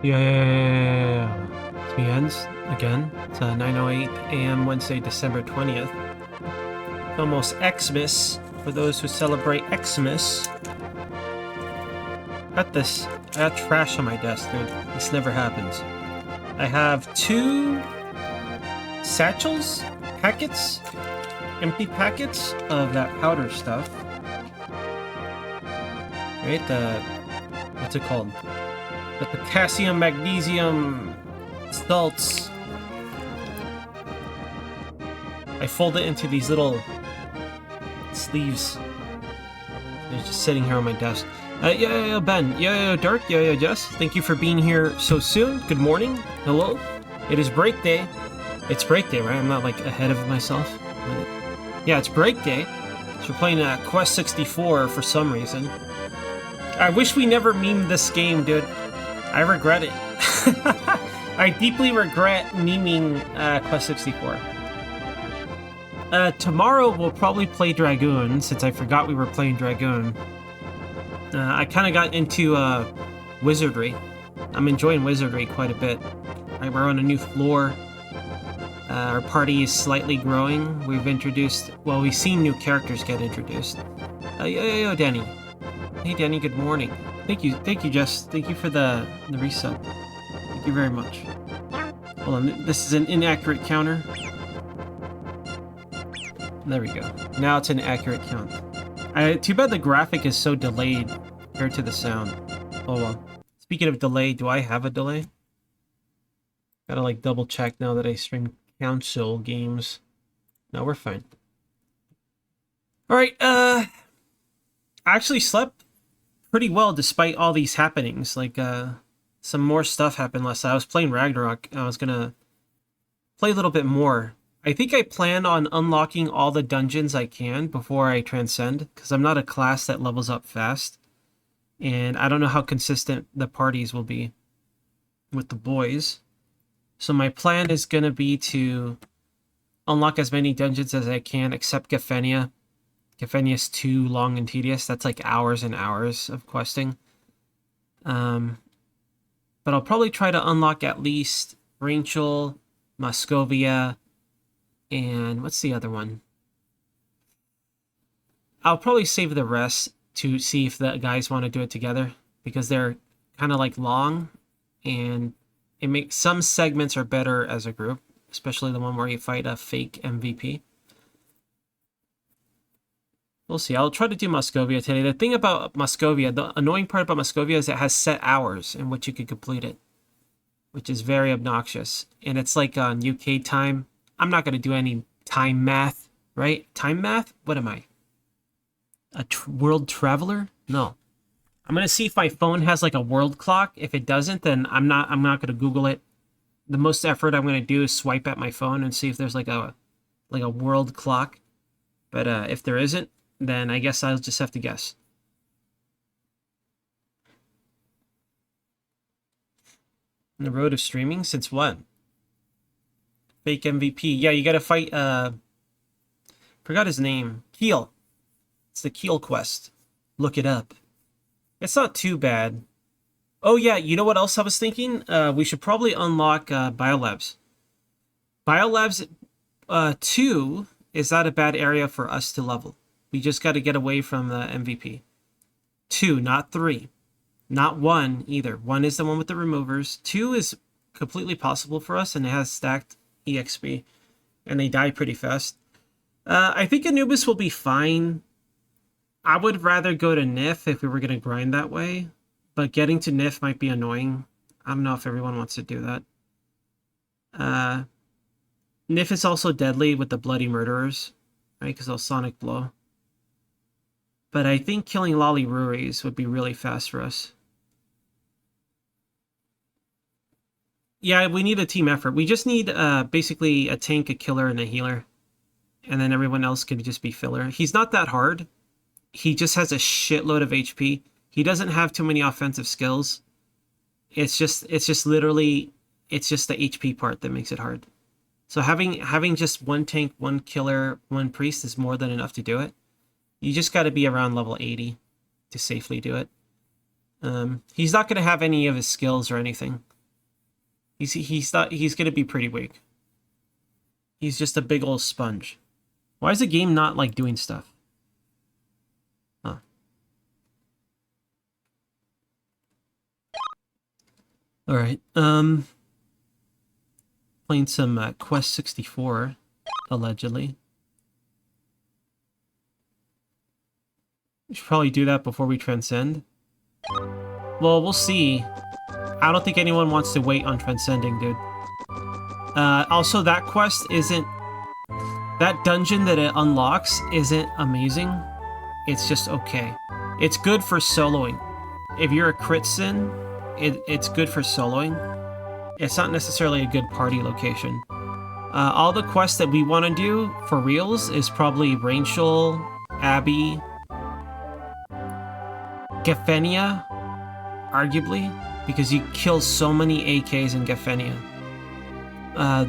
Yeah. It's me, Ends, again. It's 9:08 a.m. Wednesday, December 20th. It's almost Xmas for those who celebrate Xmas. Got this. I got trash on my desk, dude. This never happens. I have 2 satchels, packets, empty packets of that powder stuff. Right? What's it called? The potassium, magnesium, salts. I fold it into these little sleeves. They're just sitting here on my desk. Ben. Dirk. Jess. Thank you for being here so soon. Good morning. Hello. It is break day. It's break day, right? I'm not like ahead of myself. Yeah, it's break day. So we're playing Quest 64 for some reason. I wish we never memed this game, dude. I regret it. I deeply regret memeing Quest 64. Tomorrow we'll probably play Dragoon, since I forgot we were playing Dragoon. I kind of got into Wizardry. I'm enjoying Wizardry quite a bit. We're on a new floor. Our party is slightly growing. We've seen new characters get introduced. Yo, Danny. Hey, Danny, good morning. Thank you, Jess. Thank you for the resub. Thank you very much. Hold on, this is an inaccurate counter. There we go. Now it's an accurate count. Too bad the graphic is so delayed compared to the sound. Oh well. Speaking of delay, do I have a delay? Gotta like double check now that I stream console games. No, we're fine. Alright, I actually slept pretty well despite all these happenings. Like, some more stuff happened last night. I was playing Ragnarok. I was gonna play a little bit more. I think I plan on unlocking all the dungeons I can before I transcend, because I'm not a class that levels up fast. And I don't know how consistent the parties will be with the boys. So my plan is going to be to unlock as many dungeons as I can, except Gefenia. Gefenia is too long and tedious. That's like hours and hours of questing. But I'll probably try to unlock at least Rachel, Moscovia, and what's the other one? I'll probably save the rest to see if the guys want to do it together, because they're kind of like long, and it makes some segments are better as a group, especially the one where you fight a fake MVP. We'll see. I'll try to do Moscovia today. The thing about Moscovia, the annoying part about Moscovia is it has set hours in which you can complete it, which is very obnoxious. And it's like on UK time. I'm not going to do any time math, right? Time math? What am I? A world traveler? No. I'm going to see if my phone has like a world clock. If it doesn't, then I'm not going to Google it. The most effort I'm going to do is swipe at my phone and see if there's like a world clock. But if there isn't, then I guess I'll just have to guess. On the road of streaming? Since when? Fake MVP. Yeah, you gotta fight, forgot his name. Keel. It's the Keel quest. Look it up. It's not too bad. Oh yeah, you know what else I was thinking? We should probably unlock Biolabs. Biolabs 2 is not a bad area for us to level. We just got to get away from the MVP. 2, not 3. Not 1 either. 1 is the one with the removers. 2 is completely possible for us, and it has stacked EXP. And they die pretty fast. I think Anubis will be fine. I would rather go to Nif if we were going to grind that way. But getting to Nif might be annoying. I don't know if everyone wants to do that. Nif is also deadly with the Bloody Murderers, right? Because they'll Sonic Blow. But I think killing Lolly Ruries would be really fast for us. Yeah, we need a team effort. We just need basically a tank, a killer, and a healer. And then everyone else can just be filler. He's not that hard. He just has a shitload of HP. He doesn't have too many offensive skills. It's just the HP part that makes it hard. So having just one tank, one killer, one priest is more than enough to do it. You just got to be around level 80 to safely do it. He's not going to have any of his skills or anything. He's gonna be pretty weak. He's just a big old sponge. Why is the game not like doing stuff? Huh. All right. Playing some Quest 64, allegedly. We should probably do that before we transcend. Well, we'll see. I don't think anyone wants to wait on transcending, dude. Also, that quest isn't... That dungeon that it unlocks isn't amazing. It's just okay. It's good for soloing. If you're a crit sin, it's good for soloing. It's not necessarily a good party location. All the quests that we want to do for reals is probably Rachel, Abby, Gefenia, arguably, because you kill so many AKs in Gefenia.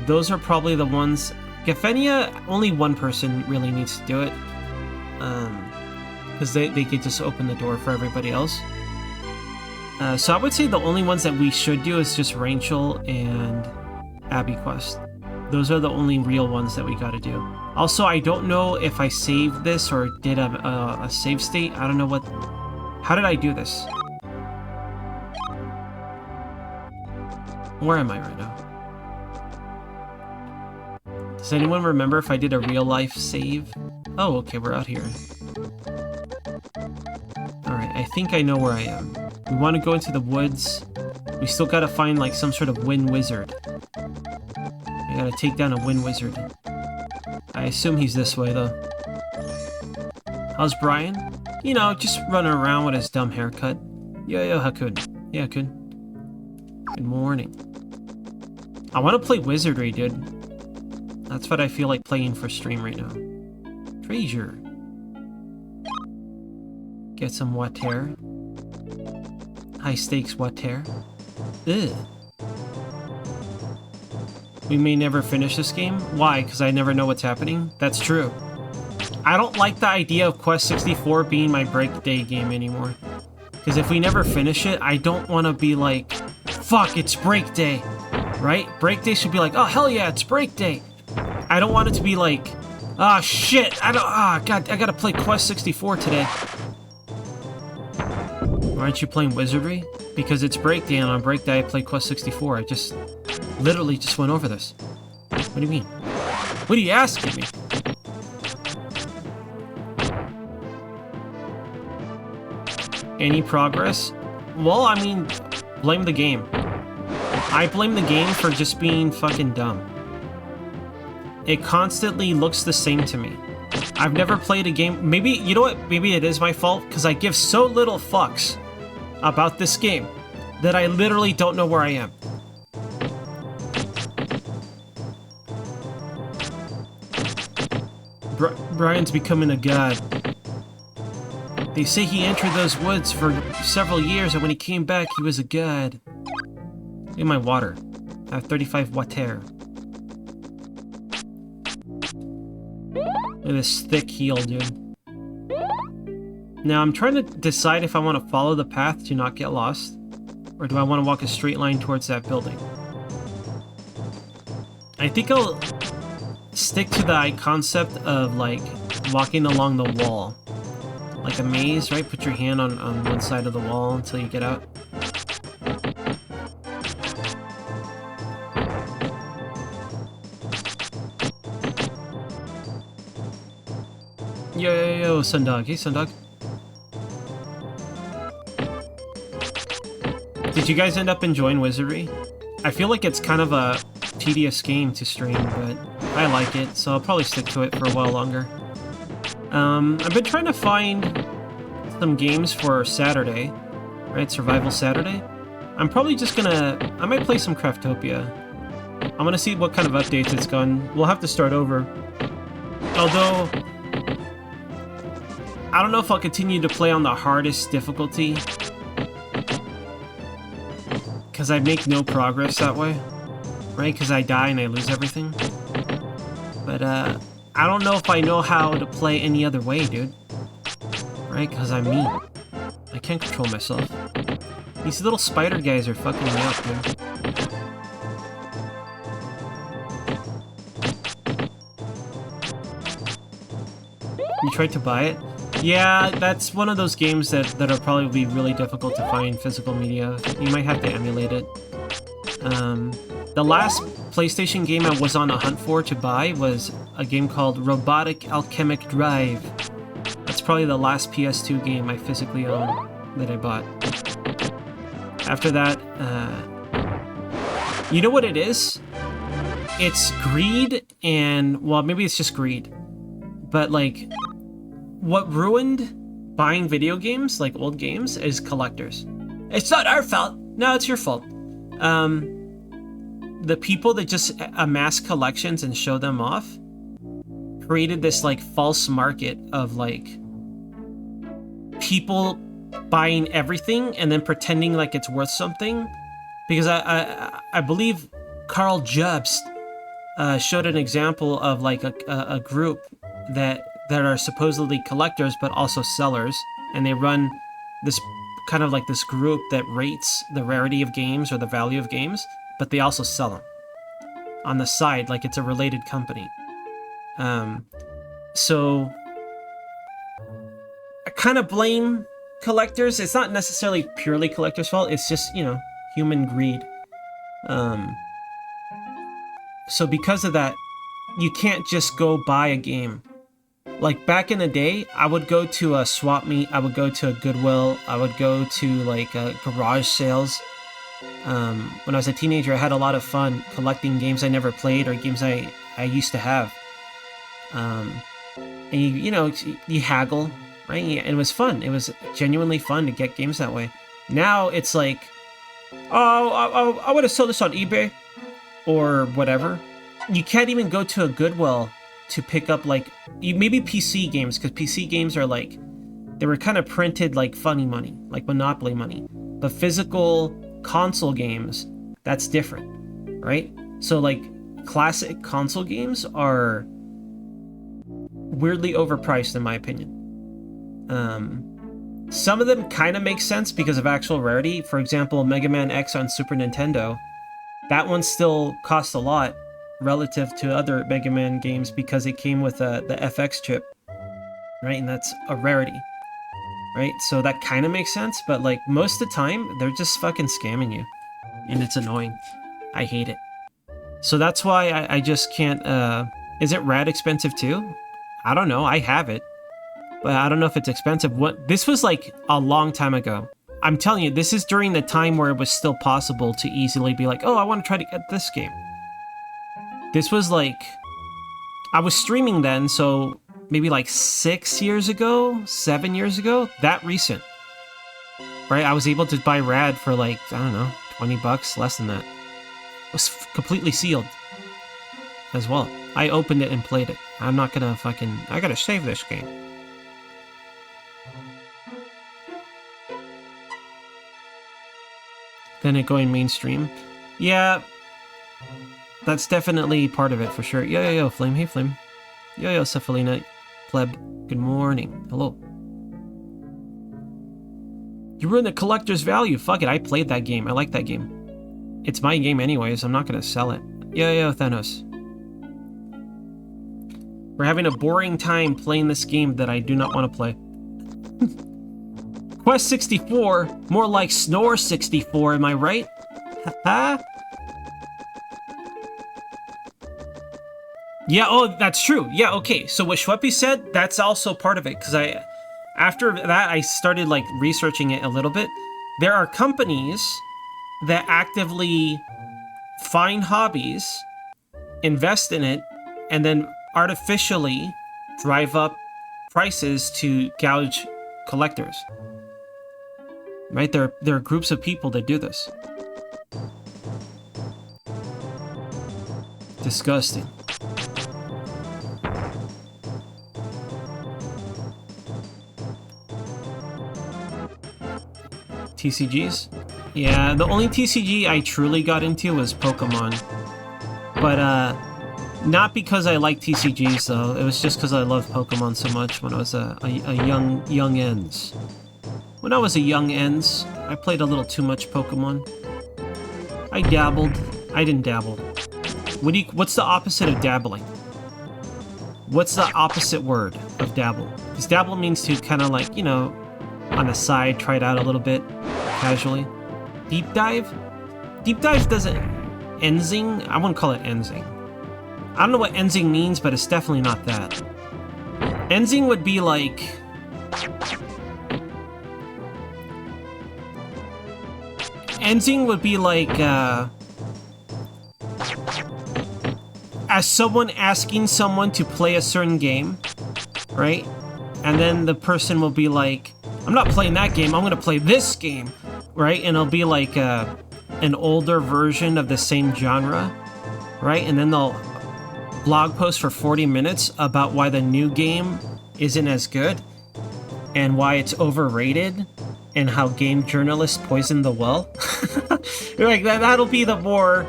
Those are probably the ones... Gefenia, only one person really needs to do it. Because they could just open the door for everybody else. So I would say the only ones that we should do is just Rachel and Abby quest. Those are the only real ones that we gotta do. Also, I don't know if I saved this or did a save state. I don't know what... How did I do this? Where am I right now? Does anyone remember if I did a real life save? Oh, okay, we're out here. Alright, I think I know where I am. We want to go into the woods. We still gotta find like some sort of wind wizard. I gotta take down a wind wizard. I assume he's this way though. How's Brian? You know, just running around with his dumb haircut. Yo, Hakun. Yeah, Hakun. Good morning. I want to play wizardry, dude. That's what I feel like playing for stream right now. Treasure. Get some water. High stakes water. Ugh. We may never finish this game. Why? Because I never know what's happening? That's true. I don't like the idea of Quest 64 being my break day game anymore. Because if we never finish it, I don't want to be like, fuck, it's break day. Right? Break day should be like, oh, hell yeah, it's break day. I don't want it to be like, ah, shit, God, I gotta play Quest 64 today. Why aren't you playing Wizardry? Because it's break day, and on break day I play Quest 64. I just literally just went over this. What do you mean? What are you asking me? Any progress? Well, I mean, blame the game. I blame the game for just being fucking dumb. It constantly looks the same to me. I've never played a game... Maybe, you know what? Maybe it is my fault, because I give so little fucks about this game that I literally don't know where I am. Brian's becoming a god. They say he entered those woods for several years, and when he came back, he was a god. Look at my water. I have 35 water. Look at this thick heel, dude. Now, I'm trying to decide if I want to follow the path to not get lost, or do I want to walk a straight line towards that building. I think I'll stick to the concept of, like, walking along the wall. Like a maze, right? Put your hand on one side of the wall until you get out. Yo, Sundog. Hey, Sundog. Did you guys end up enjoying Wizardry? I feel like it's kind of a tedious game to stream, but I like it, so I'll probably stick to it for a while longer. I've been trying to find some games for Saturday, right? Survival Saturday. I'm probably just gonna... I might play some Craftopia. I'm gonna see what kind of updates it's gotten. We'll have to start over. Although... I don't know if I'll continue to play on the hardest difficulty. Because I make no progress that way. Right? Because I die and I lose everything. But, I don't know if I know how to play any other way, dude. Right? Because I'm me. I can't control myself. These little spider guys are fucking me up, dude. You tried to buy it? Yeah, that's one of those games that are probably be really difficult to find physical media. You might have to emulate it. The last PlayStation game I was on a hunt for to buy was a game called Robotic Alchemic Drive. That's probably the last PS2 game I physically own that I bought. After that, you know what it is? It's greed and, well, maybe it's just greed. But, like, what ruined buying video games, like old games, is collectors. It's not our fault. No, it's your fault. The people that just amass collections and show them off created this, like, false market of, like, people buying everything and then pretending like it's worth something. Because I believe Carl Jobst showed an example of, like, a group that are supposedly collectors but also sellers, and they run this kind of like this group that rates the rarity of games or the value of games, but they also sell them on the side, like it's a related company. So I kind of blame collectors. It's not necessarily purely collectors' fault. It's just, you know, human greed. So because of that, you can't just go buy a game. Like, back in the day, I would go to a swap meet, I would go to a Goodwill, I would go to, like, garage sales. When I was a teenager, I had a lot of fun collecting games I never played or games I used to have. And you know, you haggle, right? And it was fun. It was genuinely fun to get games that way. Now it's like, oh, I want to sell this on eBay or whatever. You can't even go to a Goodwill to pick up, like, maybe PC games, because PC games are like, they were kind of printed like funny money, like Monopoly money. But physical console games, that's different, right? So, like, classic console games are weirdly overpriced, in my opinion. Some of them kind of make sense because of actual rarity. For example, Mega Man X on Super Nintendo, that one still costs a lot relative to other Mega Man games because it came with the FX chip, right? And that's a rarity, right? So that kind of makes sense, but, like, most of the time, they're just fucking scamming you, and it's annoying. I hate it. So that's why I just can't, is it rad expensive too? I don't know, I have it, but I don't know if it's expensive. This was, like, a long time ago. I'm telling you, this is during the time where it was still possible to easily be like, oh, I want to try to get this game. This was, like, I was streaming then, so maybe like 6 years ago, 7 years ago, that recent, right? I was able to buy Rad for, like, I don't know, $20, less than that. It was completely sealed as well. I opened it and played it. I'm not gonna I gotta save this game. Then it going mainstream. Yeah, that's definitely part of it, for sure. Yo, Flame. Hey, Flame. Yo, Cephalina. Pleb. Good morning. Hello. You ruined the collector's value. Fuck it, I played that game. I like that game. It's my game anyways. I'm not gonna sell it. Yo, Thanos. We're having a boring time playing this game that I do not want to play. Quest 64? More like Snore 64, am I right? Haha. Yeah, oh, that's true. Yeah, okay. So what Schweppy said, that's also part of it, because after that, I started, like, researching it a little bit. There are companies that actively find hobbies, invest in it, and then artificially drive up prices to gouge collectors. Right? There are groups of people that do this. Disgusting. TCGs? Yeah, the only TCG I truly got into was Pokemon. But, not because I like TCGs, though. It was just because I loved Pokemon so much when I was a young ends. When I was a young ends, I played a little too much Pokemon. I dabbled. I didn't dabble. What's the opposite of dabbling? What's the opposite word of dabble? Because dabble means to kind of like, you know, on the side, try it out a little bit, casually. Deep dive? Deep dive doesn't... Enzing? I wouldn't call it enzing. I don't know what enzing means, but it's definitely not that. Enzing would be like... Enzing would be like, as someone asking someone to play a certain game, right? And then the person will be like, I'm not playing that game, I'm gonna play this game, right? And it'll be like an older version of the same genre, right? And then they'll blog post for 40 minutes about why the new game isn't as good and why it's overrated and how game journalists poisoned the well. Like that'll be the more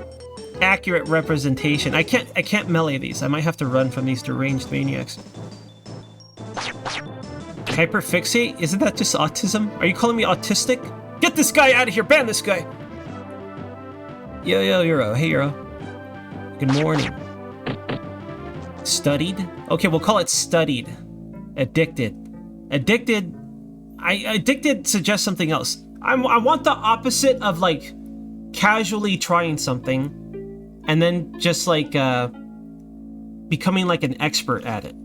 accurate representation. I can't melee these. I might have to run from these deranged maniacs. Hyperfixate? Isn't that just autism? Are you calling me autistic? Get this guy out of here! Ban this guy! Yo, Euro. Hey, Euro. Good morning. Studied? Okay, we'll call it studied. Addicted. Addicted... Addicted suggests something else. I want the opposite of, like, casually trying something and then just, like, becoming, like, an expert at it.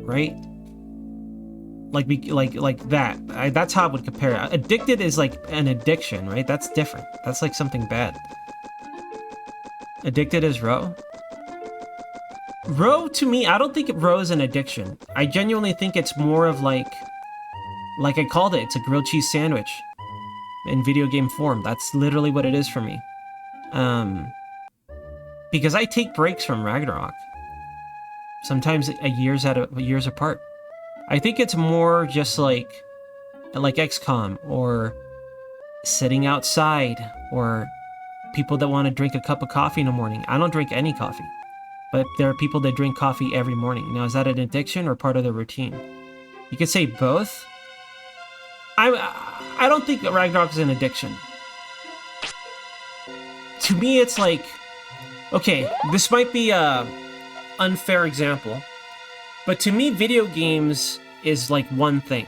Right? Like that. That's how I would compare it. Addicted is like an addiction, right? That's different. That's like something bad. Addicted is Row? Row, to me, I don't think Row is an addiction. I genuinely think it's more of like I called it, it's a grilled cheese sandwich in video game form. That's literally what it is for me. Because I take breaks from Ragnarok. Sometimes years apart. I think it's more just like XCOM or sitting outside or people that want to drink a cup of coffee in the morning. I don't drink any coffee, but there are people that drink coffee every morning. Now, is that an addiction or part of their routine? You could say both. I don't think that Ragnarok is an addiction. To me, it's like, okay, this might be a unfair example. But to me, video games is like one thing.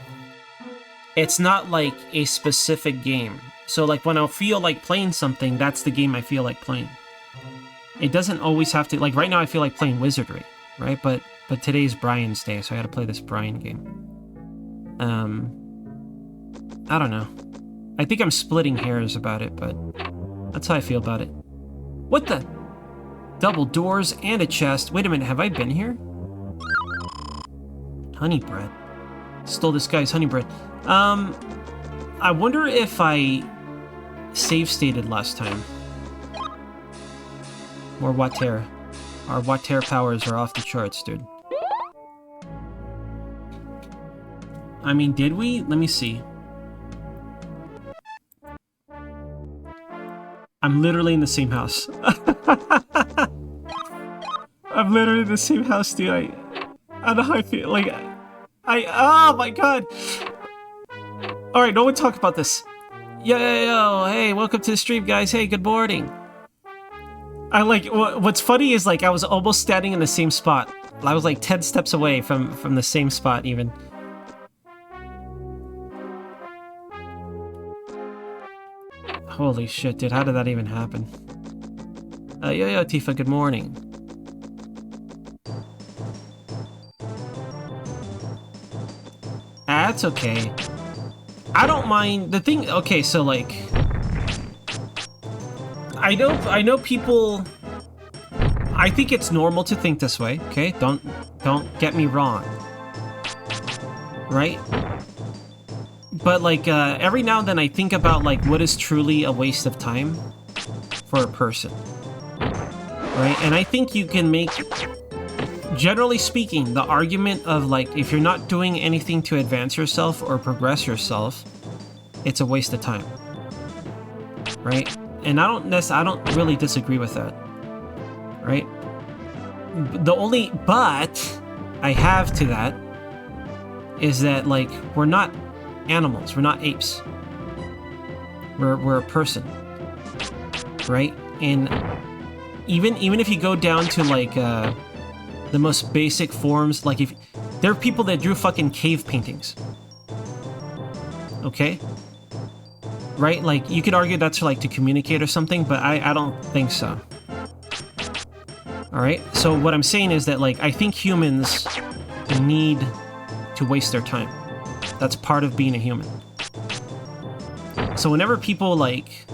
It's not like a specific game. So like when I feel like playing something, that's the game I feel like playing. It doesn't always have to, like right now I feel like playing Wizardry, right? But today's Brian's day, so I gotta play this Brian game. I don't know. I think I'm splitting hairs about it, but that's how I feel about it. What the? Double doors and a chest. Wait a minute, have I been here? Honey bread. Stole this guy's honey bread. I wonder if I save stated last time. Or Water. Our Water powers are off the charts, dude. I mean, did we? Let me see. I'm literally in the same house. I'm literally in the same house, dude. I don't know how I feel. Like, oh my god. Alright, no one talk about this. Yo, hey, welcome to the stream, guys. Hey, good morning. I like, what's funny is like, I was almost standing in the same spot. I was like 10 steps away from the same spot, even. Holy shit, dude, how did that even happen? Yo, Tifa, good morning. That's okay. I don't mind the thing. Okay, so like, I know people. I think it's normal to think this way. Okay, don't get me wrong. Right? But like every now and then I think about like what is truly a waste of time for a person. Right? And I think you can make, generally speaking, the argument of like, if you're not doing anything to advance yourself or progress yourself, it's a waste of time. Right? And I don't really disagree with that. Right? The only but I have to that is that like, we're not animals, we're not apes. We're a person. Right? And even if you go down to like the most basic forms. Like, if there are people that drew fucking cave paintings, okay, right? Like, you could argue that's like to communicate or something, but I don't think so. All right, so what I'm saying is that, like, I think humans need to waste their time. That's part of being a human. So whenever people, like,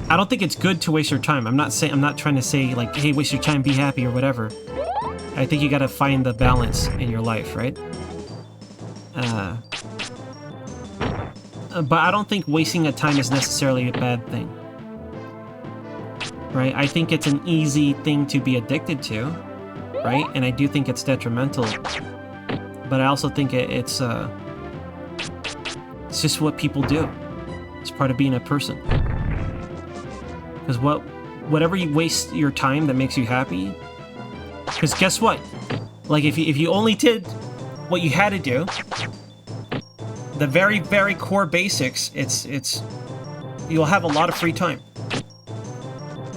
I don't think it's good to waste your time. I'm not trying to say, like, hey, waste your time, be happy or whatever. I think you gotta find the balance in your life, right? But I don't think wasting a time is necessarily a bad thing. Right? I think it's an easy thing to be addicted to, right? And I do think it's detrimental. But I also think it's just what people do. It's part of being a person. Because whatever you waste your time that makes you happy, because guess what? Like, if you only did what you had to do, the very, very core basics, you'll have a lot of free time.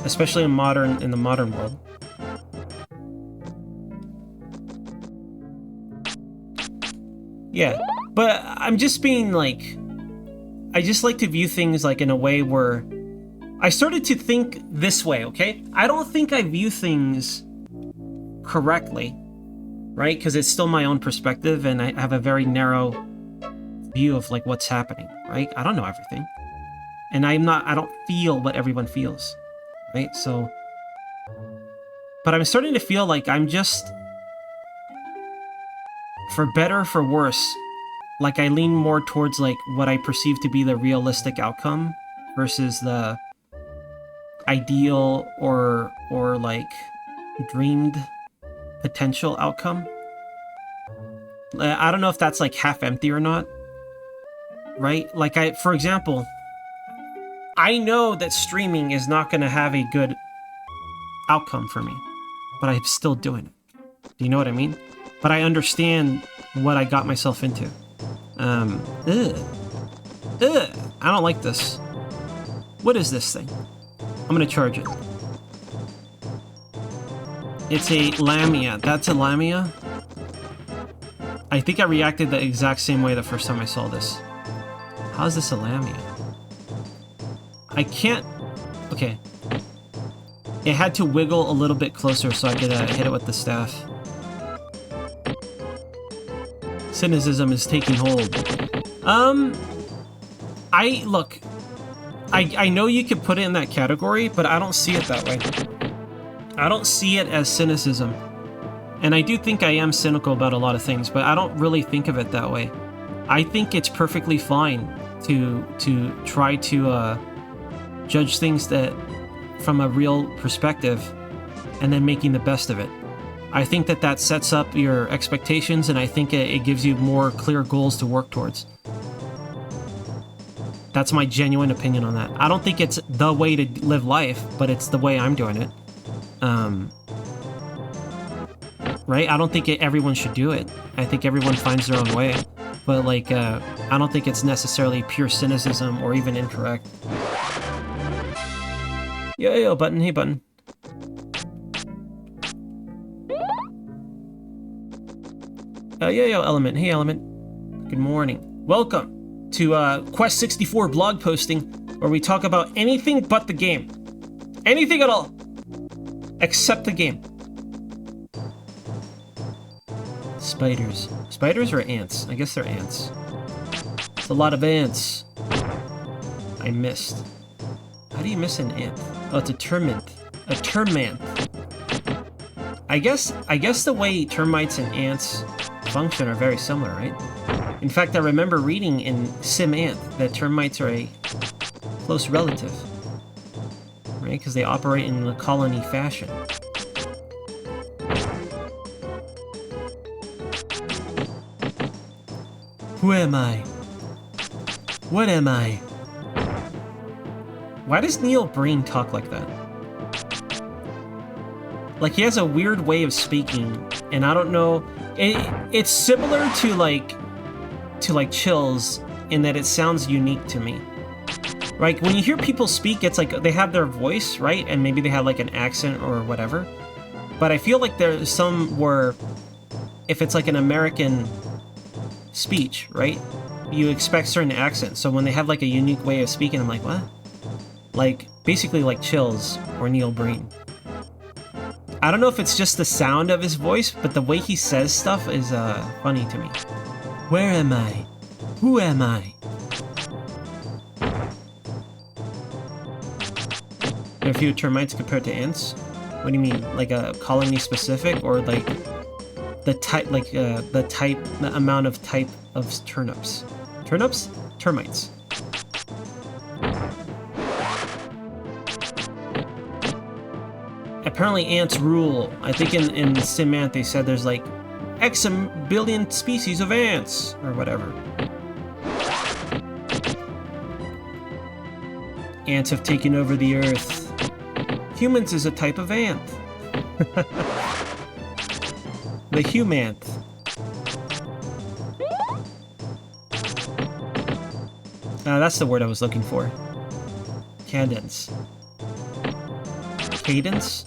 Especially in the modern world. Yeah, but I'm just being like, I just like to view things like in a way where I started to think this way, okay? I don't think I view things correctly, right? Because it's still my own perspective and I have a very narrow view of like what's happening, right? I don't know everything. And I don't feel what everyone feels. Right? So, but I'm starting to feel like I'm just, for better or for worse, like I lean more towards like what I perceive to be the realistic outcome versus the ideal or like dreamed potential outcome. I don't know if that's like half empty or not. Right? Like for example, I know that streaming is not going to have a good outcome for me, but I'm still doing it. Do you know what I mean? But I understand what I got myself into. I don't like this. What is this thing? I'm going to charge it. It's a Lamia. That's a Lamia? I think I reacted the exact same way the first time I saw this. How is this a Lamia? I can't... Okay. It had to wiggle a little bit closer so I could hit it with the staff. Cynicism is taking hold. Look, I know you could put it in that category, but I don't see it that way. I don't see it as cynicism. And I do think I am cynical about a lot of things, but I don't really think of it that way. I think it's perfectly fine to try to judge things that from a real perspective and then making the best of it. I think that sets up your expectations, and I think it gives you more clear goals to work towards. That's my genuine opinion on that. I don't think it's the way to live life, but it's the way I'm doing it. Right? I don't think everyone should do it. I think everyone finds their own way. But, like, I don't think it's necessarily pure cynicism or even incorrect. Yo, Button. Hey, Button. Yo, Element. Hey, Element. Good morning. Welcome to Quest 64 blog posting, where we talk about anything but the game. Anything at all. Except the game. Spiders. Spiders or ants? I guess they're ants. It's a lot of ants. I missed. How do you miss an ant? Oh, it's a termint. A termant. I guess the way termites and ants function are very similar, right? In fact, I remember reading in SimAnt that termites are a close relative, right? Because they operate in a colony fashion. Who am I? What am I? Why does Neil Breen talk like that? Like, he has a weird way of speaking, and I don't know. It's similar to like Chills in that it sounds unique to me. Like, when you hear people speak, it's like they have their voice, right? And maybe they have like an accent or whatever. But I feel like there's some where, if it's like an American speech, right? You expect certain accents. So when they have like a unique way of speaking, I'm like, what? Like, basically like Chills or Neil Breen. I don't know if it's just the sound of his voice, but the way he says stuff is funny to me. Where am I? Who am I? There are few termites compared to ants? What do you mean? Like a colony specific, or like the type, like the amount of type of turnips? Turnips? Termites. Apparently ants rule. I think in SimAnt they said there's like X billion species of ants, or whatever. Ants have taken over the earth. Humans is a type of ant. The humanth. That's the word I was looking for. Cadence. Cadence?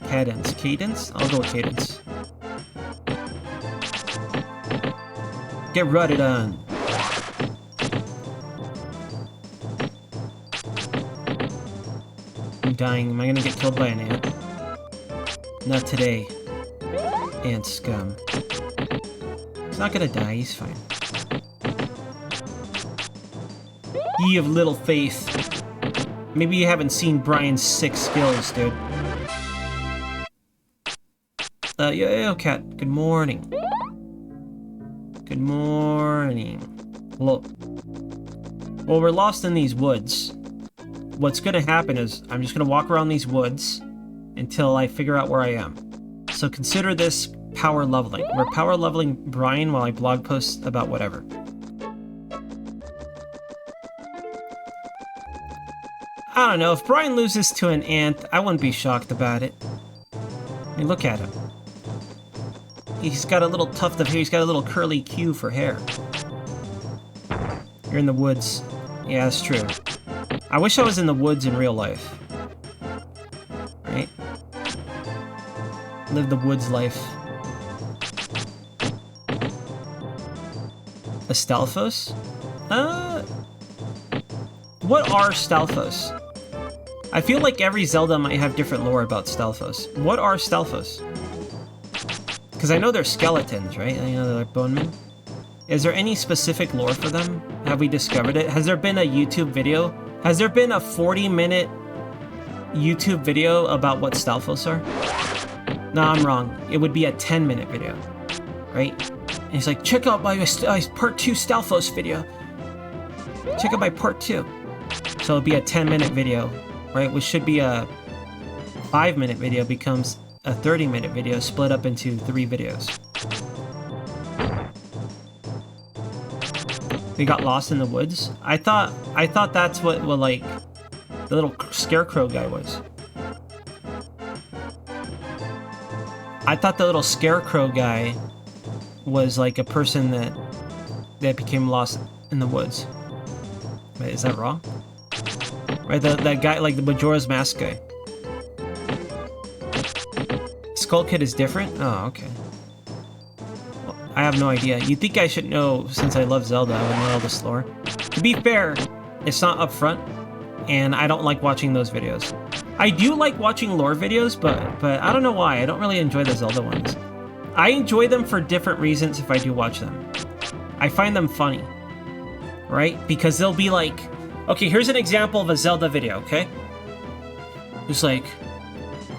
Cadence. Cadence? I'll go with cadence. Get rutted on. I'm dying. Am I gonna get killed by an ant? Not today. Ant scum. He's not gonna die. He's fine. Ye of little faith. Maybe you haven't seen Brian's 6 skills, dude. Yo, cat. Good morning. Good morning. Hello. Well, we're lost in these woods. What's gonna happen is I'm just gonna walk around these woods until I figure out where I am. So consider this power leveling. We're power leveling Brian while I blog post about whatever. I don't know, if Brian loses to an ant, I wouldn't be shocked about it. I mean, look at him. He's got a little tuft of hair, he's got a little curly Q for hair. You're in the woods. Yeah, that's true. I wish I was in the woods in real life. Right? Live the woods life. A Stalfos? What are Stalfos? I feel like every Zelda might have different lore about Stalfos. What are Stalfos? Because I know they're skeletons, right? I know they're bone men. Is there any specific lore for them? Have we discovered it? Has there been a YouTube video? Has there been a 40-minute YouTube video about what Stalfos are? No, I'm wrong. It would be a 10-minute video, right? And he's like, check out my part 2 Stalfos video. Check out my part 2. So it'll be a 10-minute video, right? Which should be a 5-minute video becomes a 30-minute video split up into 3 videos. We got lost in the woods? I thought that's what like the little scarecrow guy was. I thought the little scarecrow guy was like a person that became lost in the woods. Wait, is that wrong? Right, that guy, like the Majora's Mask guy. Skull Kid is different? Oh, okay. Well, I have no idea. You'd think I should know, since I love Zelda, I would know all this lore. To be fair, it's not up front, and I don't like watching those videos. I do like watching lore videos, but I don't know why. I don't really enjoy the Zelda ones. I enjoy them for different reasons if I do watch them. I find them funny, right? Because they'll be like, okay, here's an example of a Zelda video, okay? It's like,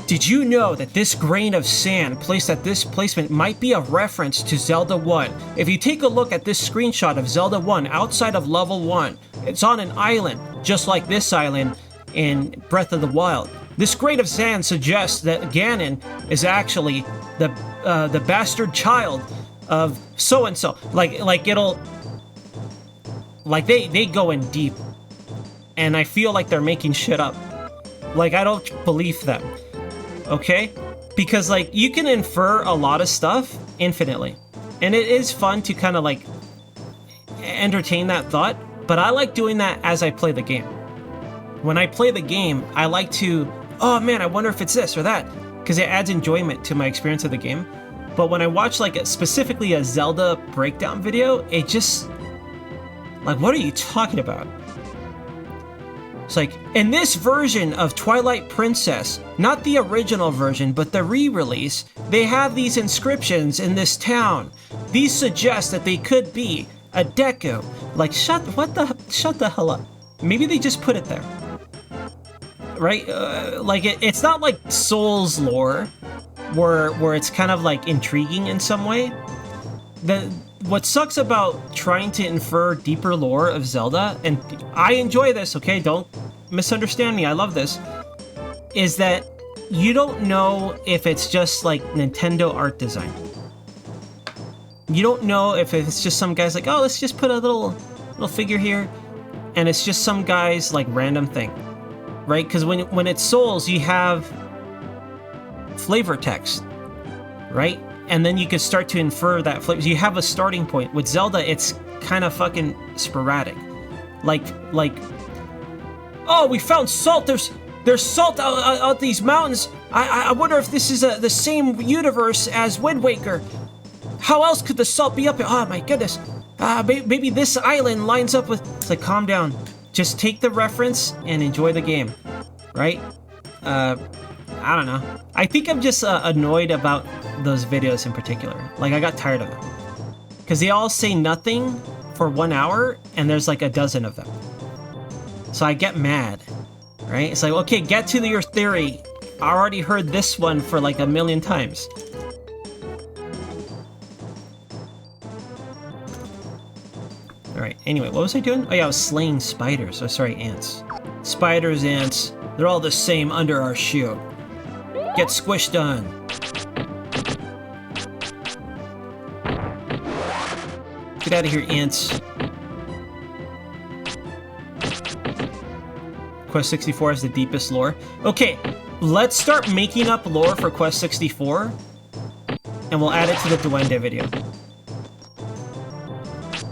did you know that this grain of sand placed at this placement might be a reference to Zelda 1? If you take a look at this screenshot of Zelda 1 outside of level 1, it's on an island, just like this island in Breath of the Wild. This grain of sand suggests that Ganon is actually the bastard child of so-and-so. Like it'll... Like, they go in deep. And I feel like they're making shit up. Like, I don't believe them. Okay? Because, like, you can infer a lot of stuff infinitely. And it is fun to kind of, like, entertain that thought. But I like doing that as I play the game. When I play the game, I like to, oh man, I wonder if it's this or that. because it adds enjoyment to my experience of the game. But when I watch like specifically a Zelda breakdown video, it just like, what are you talking about? It's like, in this version of Twilight Princess, not the original version, but the re-release, they have these inscriptions in this town. These suggest that they could be a Deku. Like, shut the hell up. Maybe they just put it there. Right? Like, it's not like Souls lore, where it's kind of like intriguing in some way. What sucks about trying to infer deeper lore of Zelda, and I enjoy this, okay, don't misunderstand me, I love this, is that you don't know if it's just like Nintendo art design. You don't know if it's just some guy's like, oh, let's just put a little figure here, and it's just some guy's like random thing, right? Because when it's Souls, you have flavor text, right? And then you could start to infer that flavor. You have a starting point. With Zelda, it's kind of fucking sporadic. Like, oh, we found salt. There's salt out these mountains. I wonder if this is the same universe as Wind Waker. How else could the salt be up here? Oh my goodness. Maybe this island lines up with. It's like, calm down. Just take the reference and enjoy the game, right? I don't know. I think I'm just annoyed about those videos in particular. Like, I got tired of them. Because they all say nothing for 1 hour, and there's like a dozen of them. So I get mad, right? It's like, okay, get to your theory. I already heard this one for like 1,000,000 times. Alright, anyway, what was I doing? Oh yeah, I was slaying spiders. Oh, sorry, ants. Spiders, ants, they're all the same under our shield. Get squished on. Get out of here, ants. Quest 64 has the deepest lore. Okay, let's start making up lore for Quest 64, and we'll add it to the Duende video.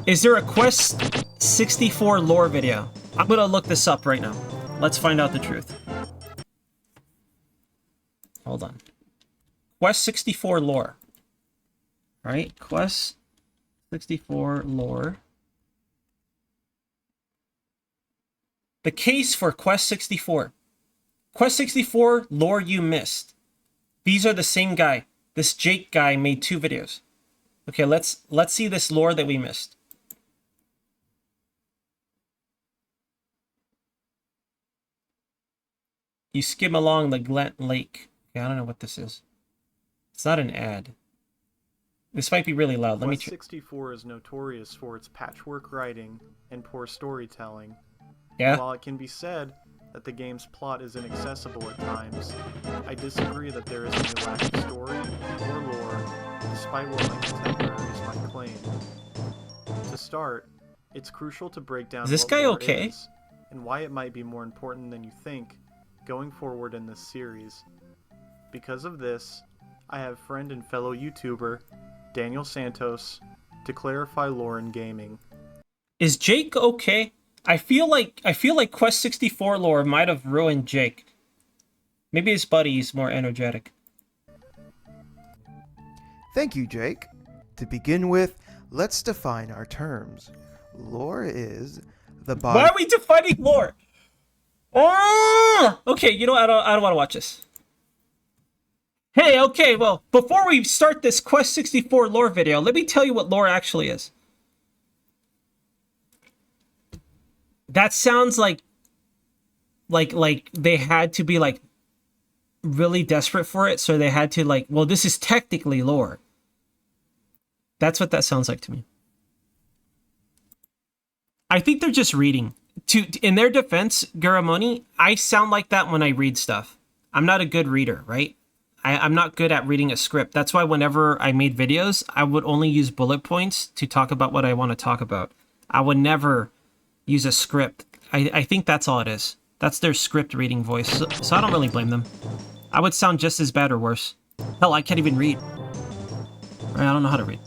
Is there a Quest 64 lore video? I'm gonna look this up right now. Let's find out the truth. Hold on. Quest 64 lore. Alright, Quest 64 lore. The case for Quest 64. Quest 64 lore you missed. These are the same guy. This Jake guy made 2 videos. Okay, let's see this lore that we missed. You skim along the Glent Lake. Okay, I don't know what this is. It's not an ad. This might be really loud. Let me Quest 64 is notorious for its patchwork writing and poor storytelling. Yeah? While it can be said that the game's plot is inaccessible at times, I disagree that there is any lack of story or lore, despite what my contemporaries might claim. To start, it's crucial to break down is this what guy lore okay? is and why it might be more important than you think going forward in this series. Because of this, I have friend and fellow YouTuber Daniel Santos to clarify lore in gaming. Is Jake okay? I feel like Quest 64 lore might have ruined Jake. Maybe his buddy's more energetic. Thank you, Jake. To begin with, let's define our terms. Lore is the body. Why are we defining lore? Oh! Okay, you know what? I don't want to watch this. Hey, okay, well, before we start this Quest 64 lore video, let me tell you what lore actually is. That sounds like they had to be like really desperate for it, so they had to like, well, this is technically lore. That's what that sounds like to me. I think they're just reading. In their defense, Garamoni, I sound like that when I read stuff. I'm not a good reader, right? I'm not good at reading a script. That's why whenever I made videos, I would only use bullet points to talk about what I want to talk about. I would never use a script. I think that's all it is. That's their script reading voice. So I don't really blame them. I would sound just as bad or worse. Hell, I can't even read. I don't know how to read.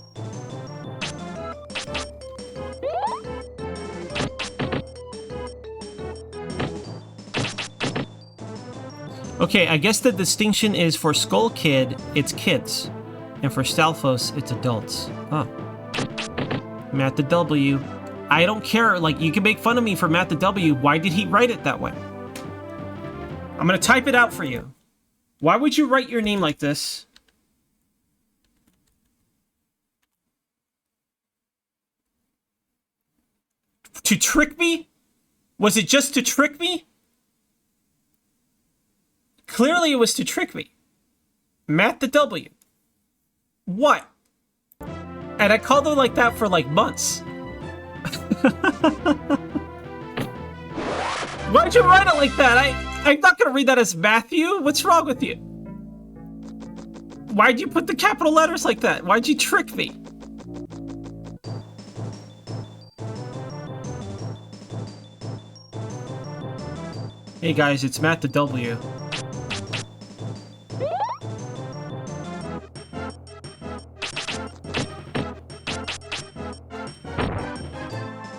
Okay, I guess the distinction is for Skull Kid, it's kids. And for Stalfos, it's adults. Huh. Matt the W. I don't care. Like, you can make fun of me for Matt the W. Why did he write it that way? I'm gonna type it out for you. Why would you write your name like this? To trick me? Was it just to trick me? Clearly it was to trick me. Matt the W. What? And I called him like that for like months. Why'd you write it like that? I'm not gonna read that as Matthew. What's wrong with you? Why'd you put the capital letters like that? Why'd you trick me? Hey guys, it's Matt the W.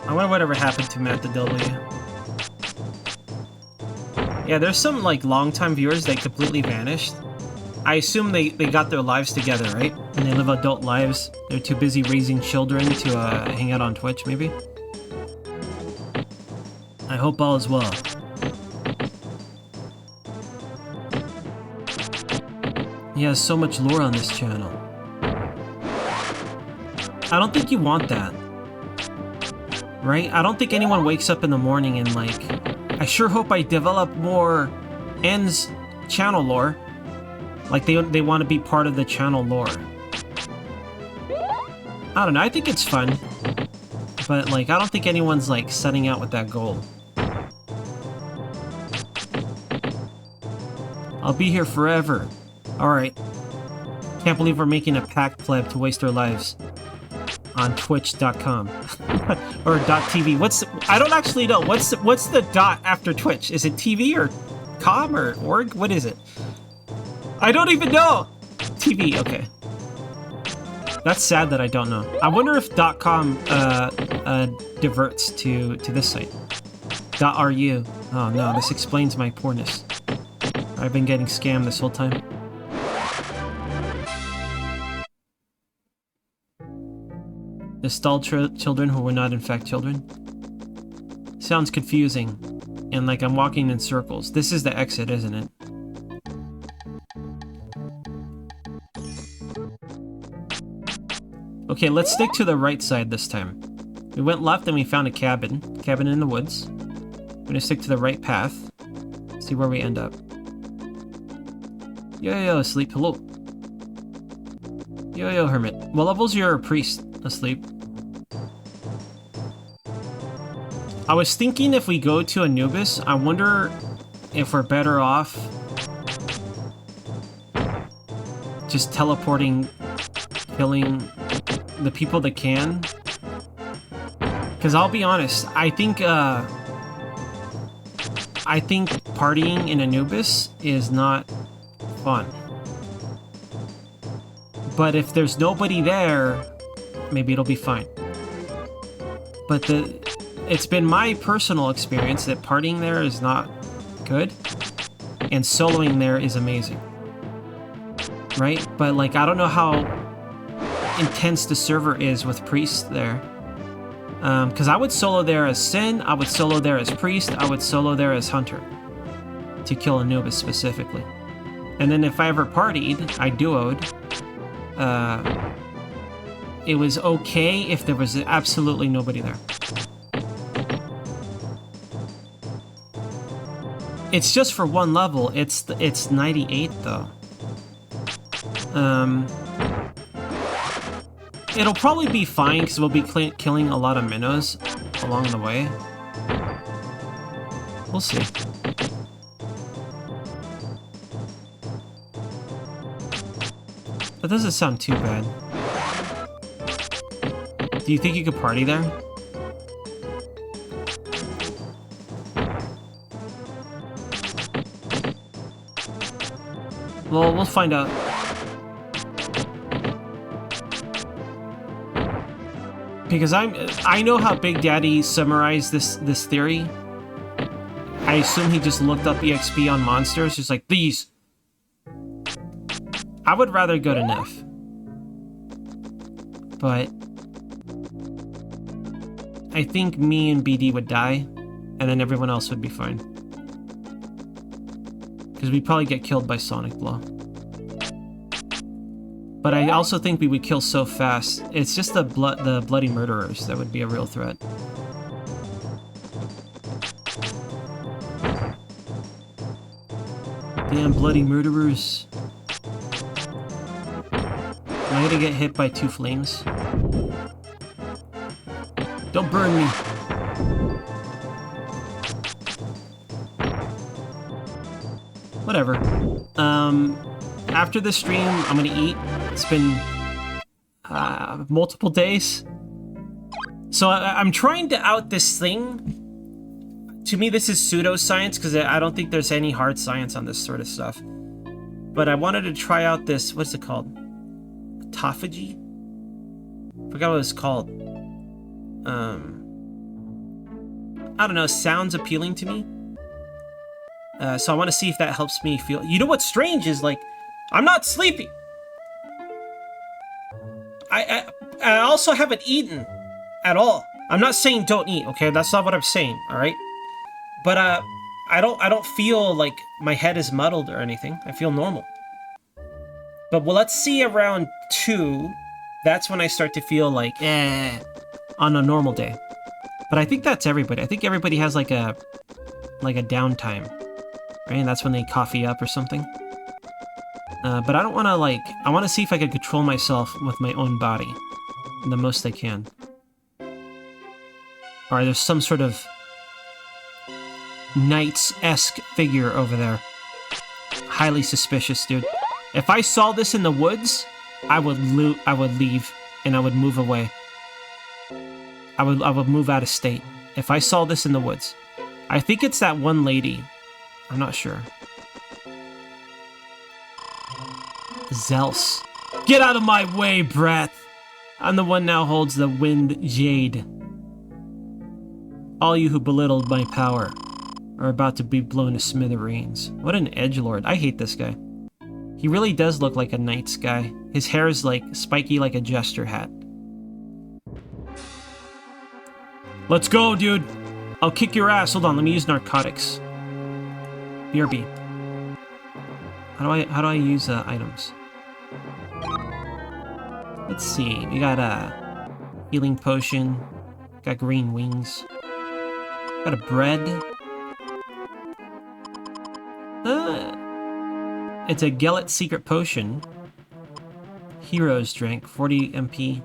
I wonder whatever happened to Matt the W. Yeah, there's some like long-time viewers that completely vanished. I assume they got their lives together, right? And they live adult lives. They're too busy raising children to hang out on Twitch, maybe? I hope all is well. He has so much lore on this channel. I don't think you want that. Right? I don't think anyone wakes up in the morning and like, I sure hope I develop more N's channel lore. Like they want to be part of the channel lore. I don't know, I think it's fun. But like, I don't think anyone's like setting out with that goal. I'll be here forever. Alright. Can't believe we're making a pact pleb to waste our lives. On twitch.com. Or .tv. I don't actually know. What's the dot after Twitch? Is it TV or com or org? What is it? I don't even know! TV, okay. That's sad that I don't know. I wonder if .com diverts to this site. .ru. Oh no, this explains my poorness. I've been getting scammed this whole time. The stalled children who were not in fact children. Sounds confusing. And like I'm walking in circles. This is the exit, isn't it? Okay, let's stick to the right side this time. We went left and we found a cabin. Cabin in the woods. I'm gonna stick to the right path. See where we end up. Yo, asleep. Hello. Yo, hermit. What level's your priest asleep? I was thinking if we go to Anubis, I wonder if we're better off just teleporting, killing the people that can. Because I'll be honest, I think partying in Anubis is not fun. But if there's nobody there, maybe it'll be fine. But it's been my personal experience that partying there is not good, and soloing there is amazing. Right? But like, I don't know how intense the server is with priests there. Because I would solo there as Sin, I would solo there as Priest, I would solo there as Hunter. To kill Anubis specifically. And then if I ever partied, I duoed. It was okay if there was absolutely nobody there. It's just for one level. It's 98 though. It'll probably be fine because we'll be killing a lot of minnows along the way. We'll see. That doesn't sound too bad. Do you think you could party there? Well, we'll find out. Because I know how Big Daddy summarized this theory. I assume he just looked up EXP on monsters, just like, these. I would rather go to Nef. But I think me and BD would die, and then everyone else would be fine. Because we'd probably get killed by Sonic Blow. But I also think we would kill so fast. It's just the bloody murderers that would be a real threat. Damn bloody murderers. Am I gonna get hit by 2 flames? Don't burn me. Whatever. After the stream, I'm gonna eat. It's been multiple days. So I'm trying to out this thing. To me, this is pseudoscience because I don't think there's any hard science on this sort of stuff. But I wanted to try out this, what's it called? Autophagy? Forgot what it's called. I don't know, sounds appealing to me. So I want to see if that helps me feel... You know what's strange is, like, I'm not sleepy. I also haven't eaten at all. I'm not saying don't eat, okay? That's not what I'm saying, all right? But I don't feel like my head is muddled or anything. I feel normal. But well, let's see around 2. That's when I start to feel like on a normal day. But I think that's everybody. I think everybody has like a downtime, right? And that's when they coffee up or something. But I don't want to I want to see if I can control myself with my own body the most I can. Or there's some sort of Knights-esque figure over there. Highly suspicious, dude. If I saw this in the woods, I would leave and I would move away. I would move out of state if I saw this in the woods. I think it's that one lady. I'm not sure. Zels. Get out of my way, brat! I'm the one now holds the Wind Jade. All you who belittled my power are about to be blown to smithereens. What an edgelord. I hate this guy. He really does look like a Knights guy. His hair is like spiky like a jester hat. Let's go, dude! I'll kick your ass. Hold on, let me use narcotics. BRB. How do I use items? Let's see. We got a healing potion. Got green wings. Got a bread. It's a Gellet secret potion. Hero's drink, 40 MP.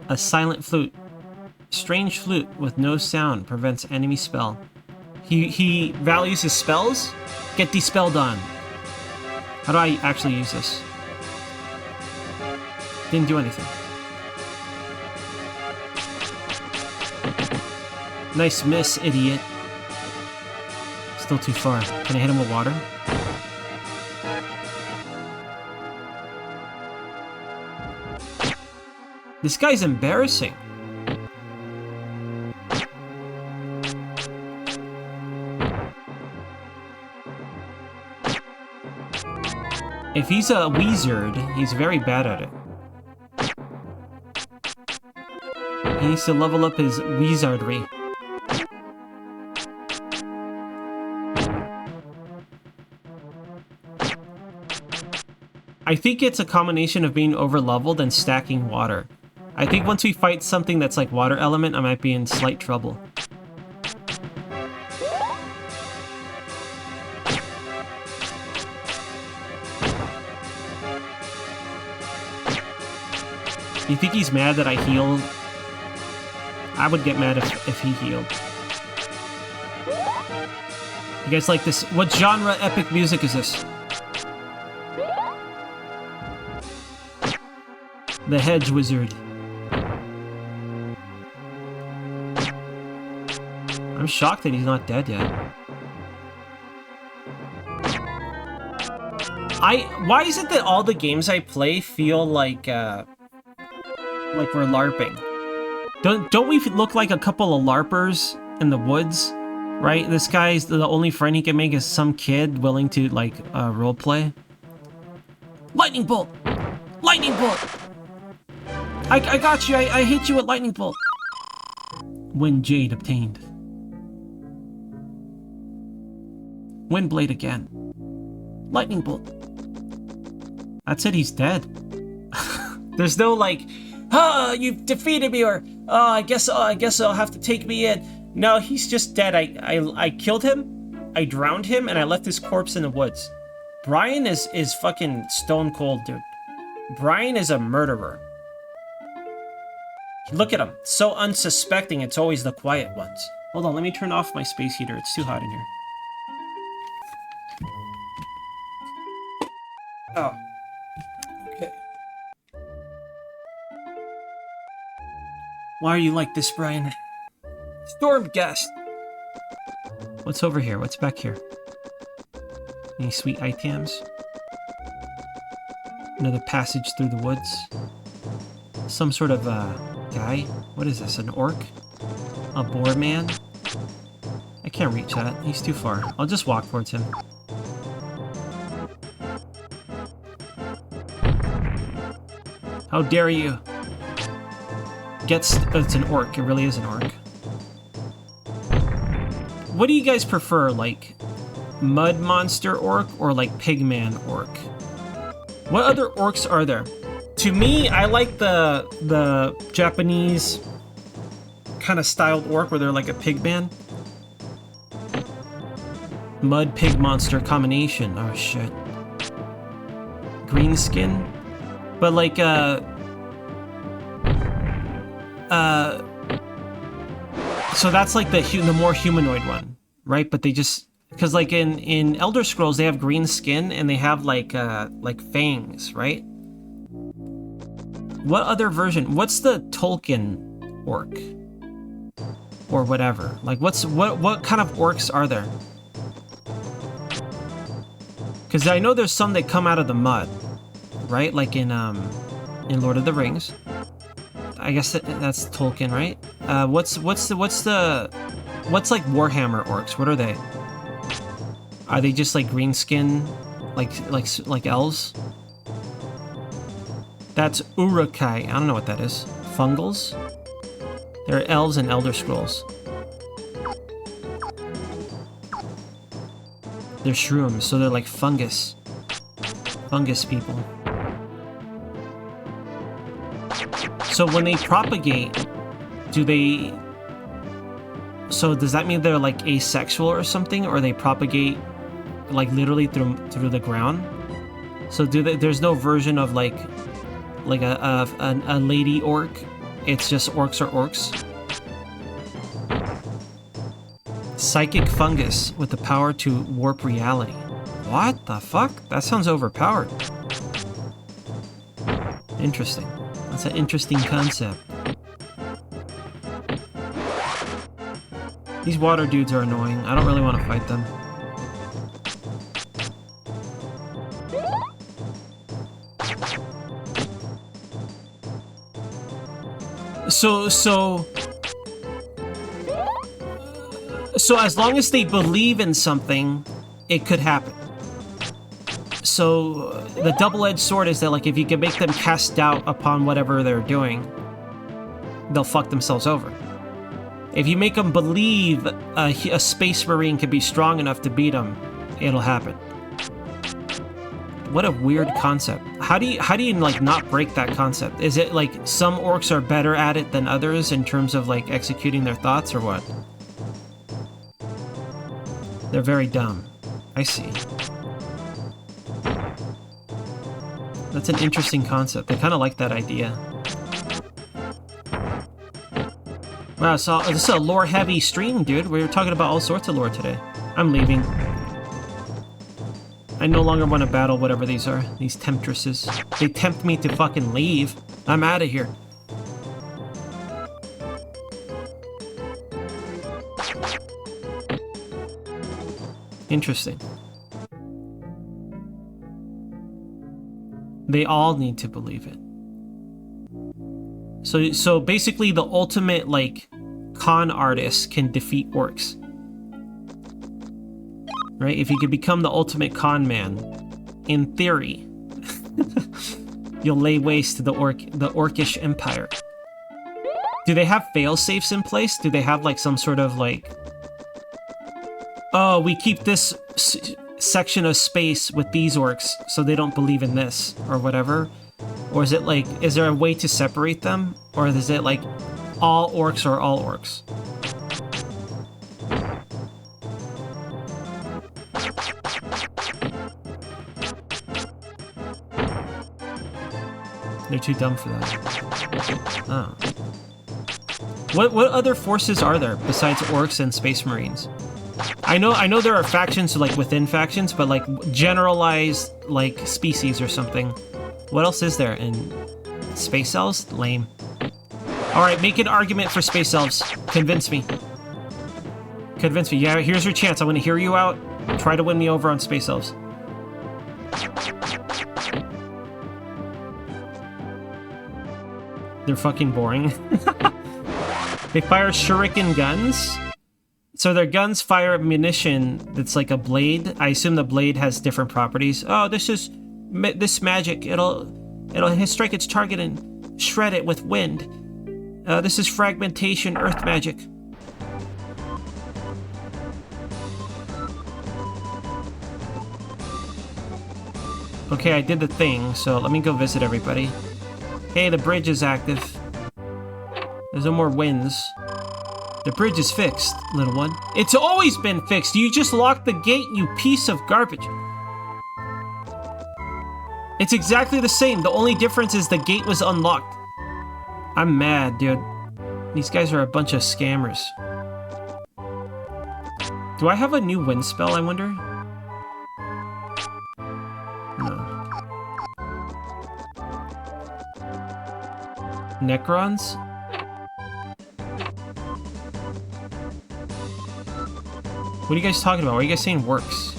A silent flute. Strange flute with no sound prevents enemy spell. He values his spells. Get dispelled on. How do I actually use this? Didn't do anything. Nice miss, idiot. Still too far. Can I hit him with water? This guy's embarrassing. If he's a wizard, he's very bad at it. He needs to level up his wizardry. I think it's a combination of being over-leveled and stacking water. I think once we fight something that's like water element, I might be in slight trouble. You think he's mad that I healed? I would get mad if he healed. You guys like this? What genre epic music is this? The Hedge Wizard. I'm shocked that he's not dead yet. Why is it that all the games I play feel like we're LARPing? Don't we look like a couple of LARPers in the woods? Right? This guy's the only friend he can make is some kid willing to, like, roleplay. Lightning bolt! Lightning bolt! I got you! I hit you with lightning bolt! Wind Jade obtained. Wind Blade again. Lightning bolt. That's it, he's dead. There's no like, you've defeated me, or I guess I'll have to take me in. No, he's just dead. I killed him, I drowned him, and I left his corpse in the woods. Brian is fucking stone cold, dude. Brian is a murderer. Look at him, so unsuspecting. It's always the quiet ones. Hold on, let me turn off my space heater. It's too hot in here. Oh. Okay. Why are you like this, Brian? Stormgast! What's over here? What's back here? Any sweet items? Another passage through the woods? Some sort of, guy? What is this, an orc? A boar man? I can't reach that. He's too far. I'll just walk towards him. How dare you? It's an orc. It really is an orc. What do you guys prefer, like mud monster orc or like pigman orc? What other orcs are there? To me, I like the Japanese kind of styled orc where they're like a pigman. Mud pig monster combination. Oh shit. Green skin. But like, so that's like the more humanoid one, right? But they just, because like in Elder Scrolls they have green skin and they have like fangs, right? What other version? What's the Tolkien orc? Or whatever. Like what kind of orcs are there? Because I know there's some that come out of the mud. Right, like in Lord of the Rings. I guess that's Tolkien, right? What's like Warhammer orcs? What are they? Are they just like green skin, like elves? That's Urukai. I don't know what that is. Fungals? They're elves in Elder Scrolls. They're shrooms, so they're like fungus. Fungus people. So when they propagate, so does that mean they're like asexual or something, or they propagate like literally through the ground? So there's no version of like a lady orc? It's just orcs are orcs? Psychic fungus with the power to warp reality. What the fuck? That sounds overpowered. Interesting. That's an interesting concept. These water dudes are annoying. I don't really want to fight them. So as long as they believe in something, it could happen. So the double-edged sword is that, like, if you can make them cast doubt upon whatever they're doing, they'll fuck themselves over. If you make them believe a space marine can be strong enough to beat them, it'll happen. What a weird concept. How do you like not break that concept? Is it like some orcs are better at it than others in terms of like executing their thoughts, or what? They're very dumb. I see. That's an interesting concept. I kind of like that idea. Wow, so this is a lore-heavy stream, dude. We were talking about all sorts of lore today. I'm leaving. I no longer want to battle whatever these are. These temptresses. They tempt me to fucking leave. I'm out of here. Interesting. They all need to believe it. So basically the ultimate, like, con artist can defeat orcs. right? If you could become the ultimate con man, in theory, you'll lay waste to the Orcish Empire. Do they have fail safes in place? Do they have like some sort of like, oh, we keep this section of space with these orcs so they don't believe in this or whatever? Or is it like, is there a way to separate them? Or is it like all orcs are all orcs? They're too dumb for that. Oh. What other forces are there besides orcs and space marines? I know there are factions like within factions, but like generalized like species or something. What else is there in space elves? Lame. All right, make an argument for space elves. Convince me. Convince me. Yeah, here's your chance. I want to hear you out. Try to win me over on space elves. They're fucking boring. They fire shuriken guns. So their guns fire ammunition that's like a blade. I assume the blade has different properties. Oh, this magic. It'll strike its target and shred it with wind. This is fragmentation, earth magic. Okay, I did the thing, so let me go visit everybody. Hey, the bridge is active. There's no more winds. The bridge is fixed, little one. It's always been fixed. You just locked the gate, you piece of garbage. It's exactly the same. The only difference is the gate was unlocked. I'm mad, dude. These guys are a bunch of scammers. Do I have a new wind spell, I wonder? No. Necrons? What are you guys talking about? What are you guys saying works?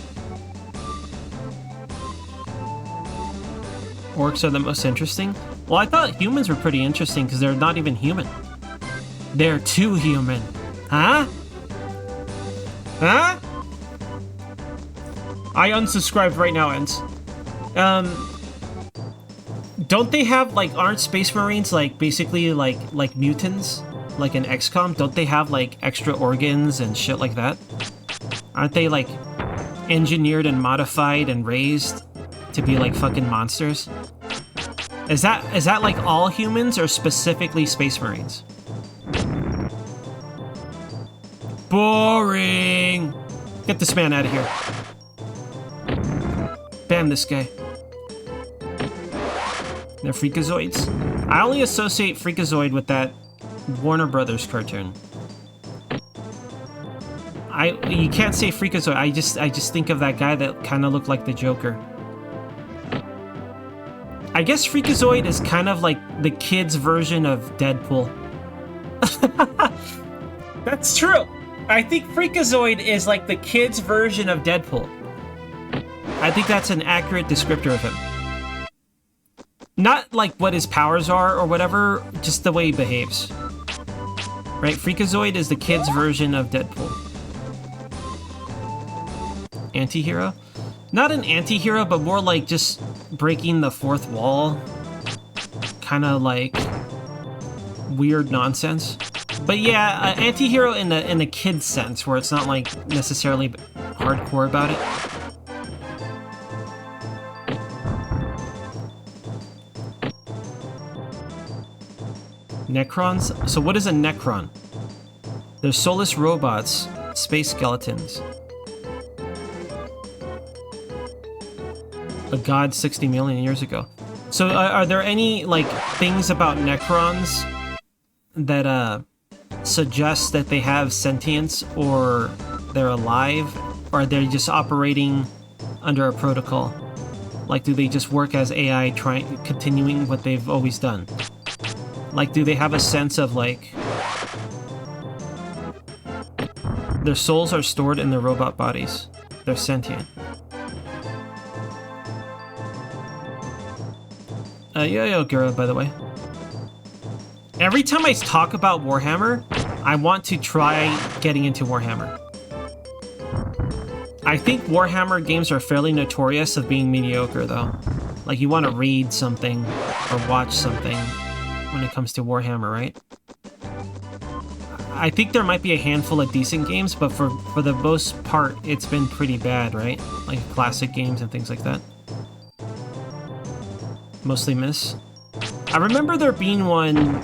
Orcs are the most interesting? Well, I thought humans were pretty interesting because they're not even human. They're too human. Huh? Huh? I unsubscribed right now, Ents. Don't they have, like, aren't Space Marines, like, basically, like mutants? Like in XCOM? Don't they have, like, extra organs and shit like that? Aren't they, like, engineered and modified and raised to be, like, fucking monsters? Is that, like, all humans or specifically Space Marines? Boring! Get this man out of here. Bam this guy. They're Freakazoids. I only associate Freakazoid with that Warner Brothers cartoon. You can't say Freakazoid. I just think of that guy that kind of looked like the Joker. I guess Freakazoid is kind of like the kids' version of Deadpool. That's true. I think Freakazoid is like the kids' version of Deadpool. I think that's an accurate descriptor of him. Not like what his powers are or whatever, just the way he behaves. Right? Freakazoid is the kids' version of Deadpool. Anti-hero? Not an anti-hero, but more like just breaking the fourth wall. Kind of like weird nonsense. But yeah, anti-hero in the kid sense, where it's not like necessarily hardcore about it. Necrons? So what is a Necron? They're soulless robots, space skeletons. A god 60 million years ago. So are there any like things about Necrons that suggest that they have sentience or they're alive, or are they just operating under a protocol? Like, do they just work as AI continuing what they've always done? Like, do they have a sense of, like... Their souls are stored in their robot bodies. They're sentient. Yo, Gura, by the way. Every time I talk about Warhammer, I want to try getting into Warhammer. I think Warhammer games are fairly notorious of being mediocre, though. Like, you want to read something or watch something when it comes to Warhammer, right? I think there might be a handful of decent games, but for the most part, it's been pretty bad, right? Like classic games and things like that. Mostly miss. I remember there being one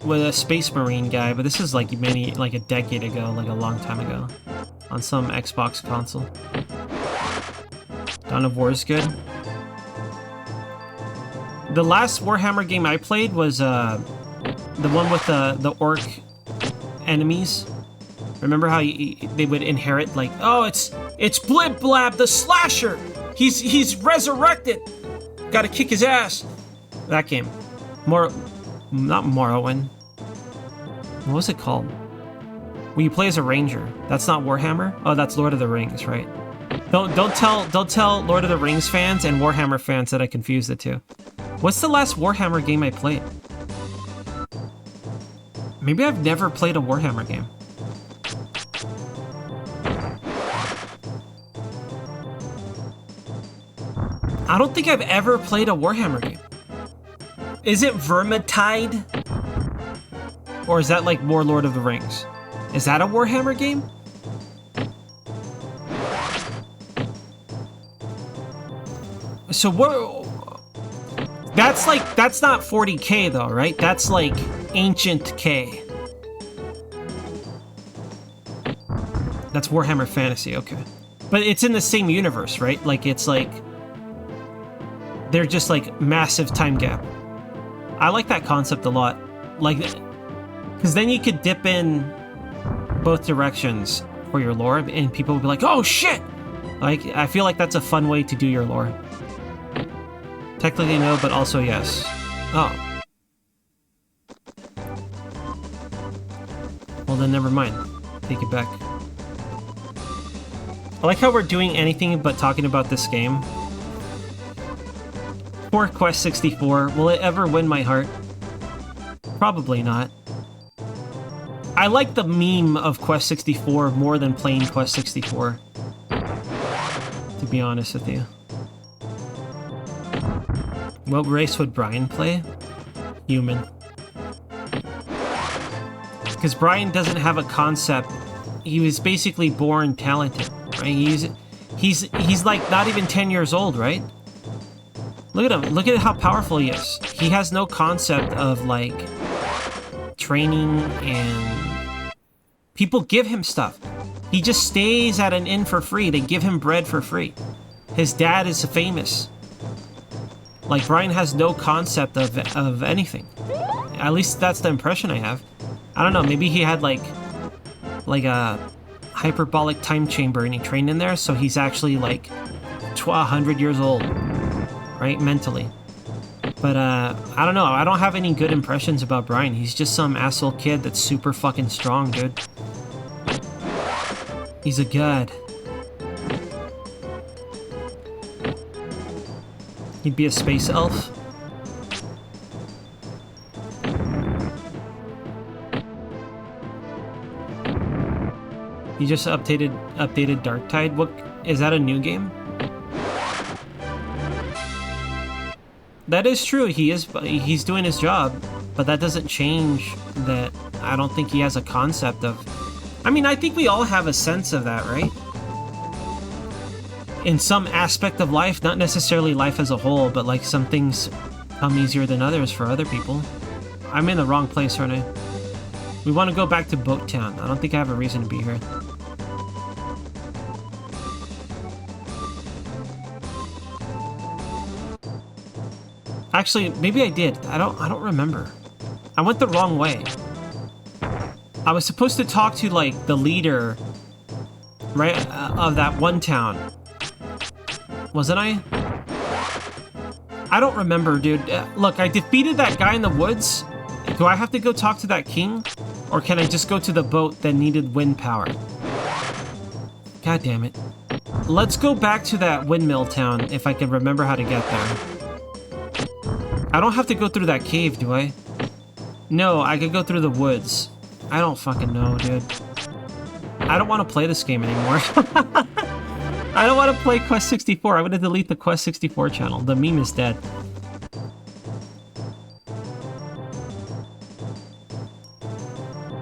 with a Space Marine guy, but this is like a decade ago, like a long time ago, on some Xbox console. Dawn of War is good. The last Warhammer game I played was the one with the orc enemies. Remember how they would inherit, like, oh, it's Blib Blab the Slasher. He's resurrected. Gotta kick his ass. That game. Not Morrowind. What was it called? When you play as a ranger. That's not Warhammer? Oh, that's Lord of the Rings, right? Don't tell Lord of the Rings fans and Warhammer fans that I confused the two. What's the last Warhammer game I played? Maybe I've never played a Warhammer game. I don't think I've ever played a Warhammer game. Is it Vermintide? Or is that like more Lord of the Rings? Is that a Warhammer game? So what? That's not 40K though, right? That's like Ancient K. That's Warhammer Fantasy, okay. But it's in the same universe, right? Like it's like they're just like massive time gap. I like that concept a lot. Like, because then you could dip in both directions for your lore, and people will be like, oh shit! Like, I feel like that's a fun way to do your lore. Technically no, but also yes. Oh. Well then never mind. Take it back. I like how we're doing anything but talking about this game. Poor Quest 64. Will it ever win my heart? Probably not. I like the meme of Quest 64 more than plain Quest 64. To be honest with you. What race would Brian play? Human. Because Brian doesn't have a concept. He was basically born talented, right? He's like not even 10 years old, right? Look at him. Look at how powerful he is. He has no concept of like training, and people give him stuff. He just stays at an inn for free. They give him bread for free. His dad is famous. Like, Brian has no concept of anything. At least that's the impression I have. I don't know, maybe he had like a hyperbolic time chamber and he trained in there, so he's actually like 100 years old, right? Mentally. But I don't know, I don't have any good impressions about Brian. He's just some asshole kid that's super fucking strong, dude. He's a god. He'd be a space elf. You just updated Darktide. What is that, a new game? That is true. He's doing his job, but that doesn't change that I don't think he has a concept of. I mean, I think we all have a sense of that, right? In some aspect of life, not necessarily life as a whole, but like some things come easier than others for other people. I'm in the wrong place right now. We want to go back to Boat Town. I don't think I have a reason to be here. Actually, maybe I did. I don't remember. I went the wrong way. I was supposed to talk to like the leader, right, of that one town. Wasn't I? I don't remember, dude. Look, I defeated that guy in the woods. Do I have to go talk to that king? Or can I just go to the boat that needed wind power? God damn it. Let's go back to that windmill town if I can remember how to get there. I don't have to go through that cave, do I? No, I could go through the woods. I don't fucking know, dude. I don't want to play this game anymore. I don't want to play Quest 64. I'm going to delete the Quest 64 channel. The meme is dead.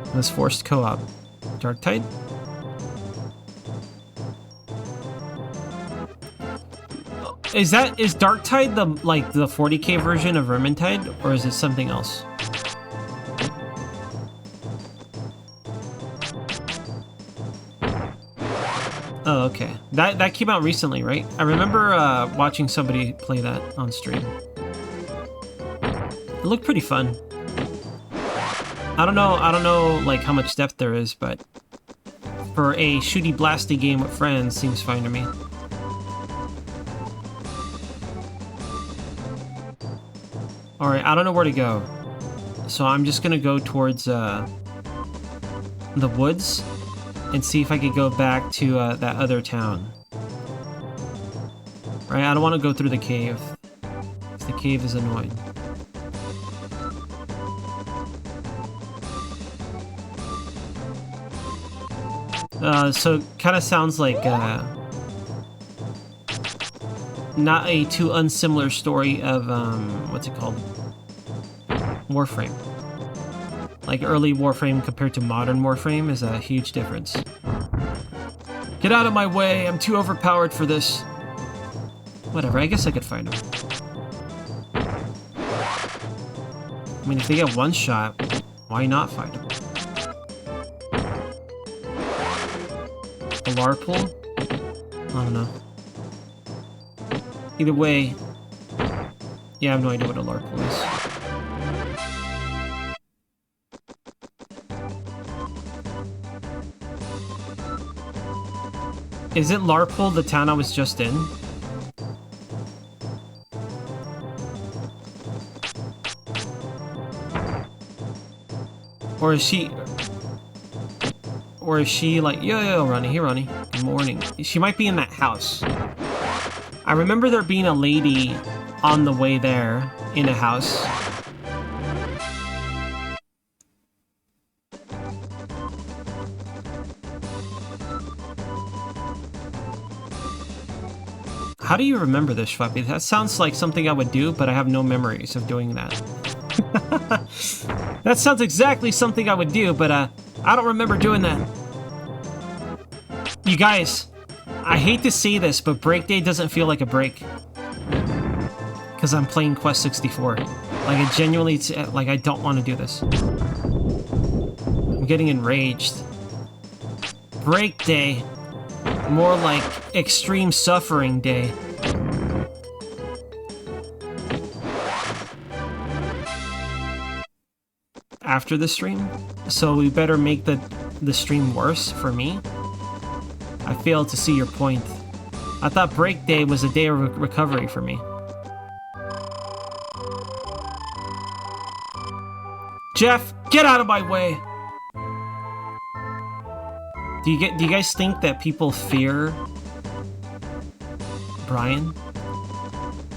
It was forced co-op. Darktide? Is Darktide the 40k version of Vermintide, or is it something else? Oh, okay. That came out recently, right? I remember watching somebody play that on stream. It looked pretty fun. I don't know like how much depth there is, but for a shooty blasty game with friends seems fine to me. Alright, I don't know where to go. So I'm just gonna go towards the woods and see if I could go back to that other town. Right, I don't want to go through the cave. The cave is annoying. So kind of sounds like not a too unsimilar story of what's it called? Warframe. Like early Warframe compared to modern Warframe is a huge difference. Get out of my way! I'm too overpowered for this. Whatever, I guess I could find him. I mean, if they get one shot, why not find him? A Larpool? I don't know. Either way, yeah, I have no idea what a Larpool is. Is it Larpool, the town I was just in? Or is she... Or is she like, yo, Ronnie, hey, Ronnie, good morning. She might be in that house. I remember there being a lady on the way there in a house. How do you remember this, Schwappy? That sounds like something I would do, but I have no memories of doing that. That sounds exactly something I would do, but I don't remember doing that. You guys, I hate to say this, but break day doesn't feel like a break. Because I'm playing Quest 64. Like, I genuinely, like, I don't want to do this. I'm getting enraged. Break day. More like extreme suffering day. After the stream, so we better make the stream worse for me. I failed to see your point. I thought break day was a day of recovery for me. Jeff, get out of my way! Do you guys think that people fear Brian?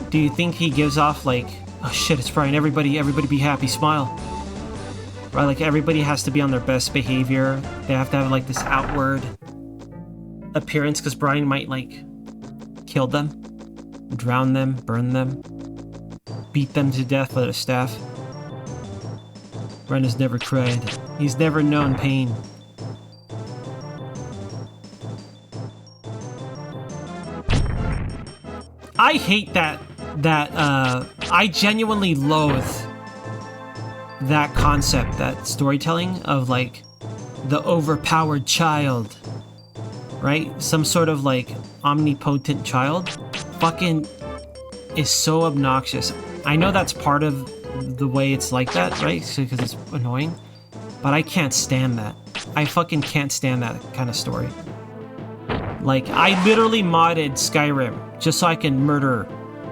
Do you think he gives off like, oh shit, it's Brian, everybody be happy, smile. Right, like everybody has to be on their best behavior. They have to have like this outward appearance because Brian might like kill them, drown them, burn them, beat them to death with a staff. Brian has never cried. He's never known pain. I hate that I genuinely loathe that concept, that storytelling of like the overpowered child, right? Some sort of like omnipotent child fucking is so obnoxious. I know that's part of the way it's like that, right? Because it's annoying, but I can't stand that. I fucking can't stand that kind of story. Like, I literally modded Skyrim just so I can murder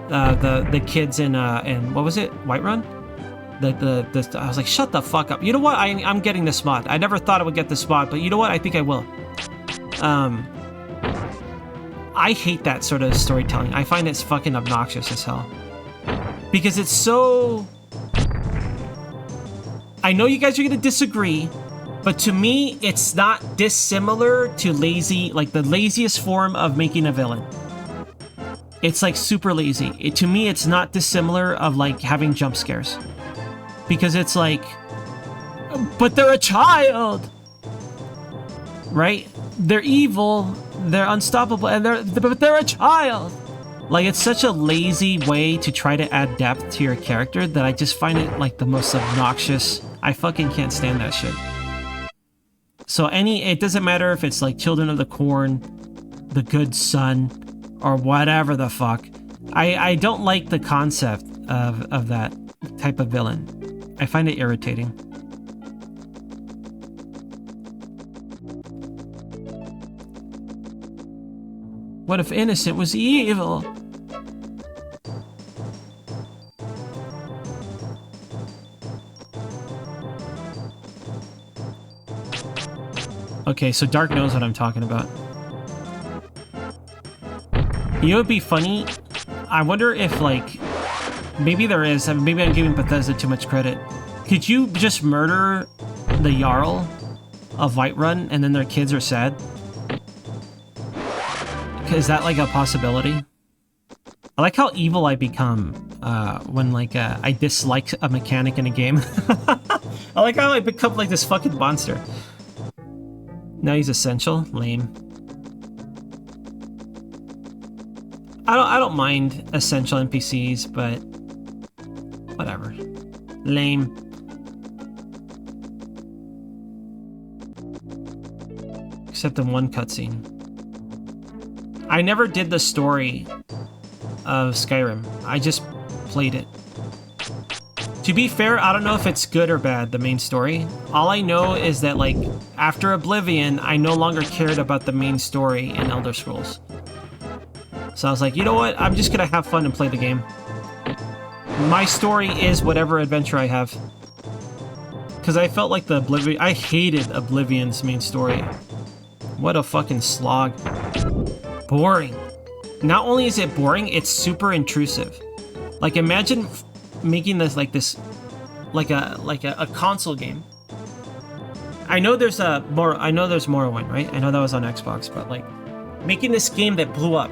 the kids in what was it? Whiterun? I was like, shut the fuck up. You know what? I'm getting this mod. I never thought I would get this mod, but you know what? I think I will. I hate that sort of storytelling. I find it's fucking obnoxious as hell. Because it's so... I know you guys are gonna disagree, But to me, it's not dissimilar to lazy, like the laziest form of making a villain. It's like super lazy. To me, it's not dissimilar of like having jump scares. Because it's like, but they're a child! Right? They're evil, they're unstoppable, and but they're a child! Like, it's such a lazy way to try to add depth to your character that I just find it like the most obnoxious. I fucking can't stand that shit. So it doesn't matter if it's like Children of the Corn, The Good Son, or whatever the fuck. I don't like the concept of that type of villain. I find it irritating. What if Innocent was evil? Okay, so Dark knows what I'm talking about. You know, it'd be funny. I wonder if, like, maybe there is. Maybe I'm giving Bethesda too much credit. Could you just murder the Jarl of Whiterun and then their kids are sad? Is that like a possibility? I like how evil I become when like I dislike a mechanic in a game. I like how I become like this fucking monster. Now he's essential. Lame. I don't mind essential NPCs, but whatever. Lame. Except in one cutscene. I never did the story of Skyrim. I just played it. To be fair, I don't know if it's good or bad, the main story. All I know is that, like, after Oblivion, I no longer cared about the main story in Elder Scrolls. So I was like, you know what? I'm just gonna have fun and play the game. My story is whatever adventure I have. Because I felt like I hated Oblivion's main story. What a fucking slog. Boring. Not only is it boring, it's super intrusive. Like, imagine making this like a console game. I know there's Morrowind, right? I know that was on Xbox, but like making this game that blew up,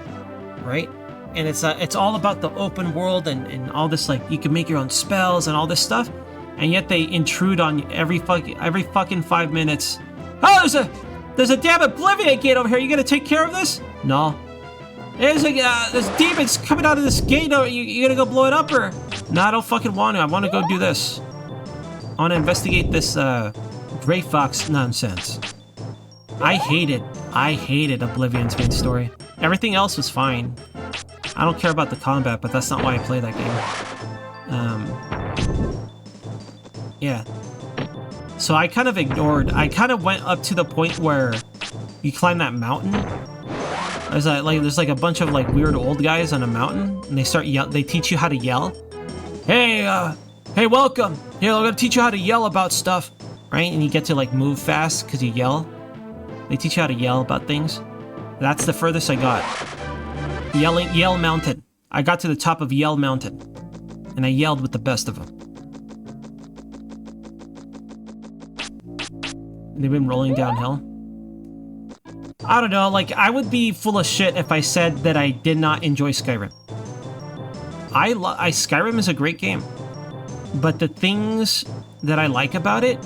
right? And it's all about the open world and all this, like, you can make your own spells and all this stuff, and yet they intrude on every fucking 5 minutes. Oh, there's a damn Oblivion gate over here. You gonna take care of this? No. There's demons coming out of this gate. You gonna go blow it up, or? No, I don't fucking want to. I want to go do this. I want to investigate this Grey Fox nonsense. I hated Oblivion's main story. Everything else was fine. I don't care about the combat, but that's not why I play that game. Yeah. So I kind of went up to the point where you climb that mountain. There's like a bunch of like weird old guys on a mountain, and they teach you how to yell. Hey, welcome. Here, I'm gonna teach you how to yell about stuff, right? And you get to like move fast because you yell. They teach you how to yell about things. That's the furthest I got. Yell Mountain. I got to the top of Yell Mountain, and I yelled with the best of them. They've been rolling downhill. I don't know, like, I would be full of shit if I said that I did not enjoy Skyrim. Skyrim is a great game, but the things that I like about it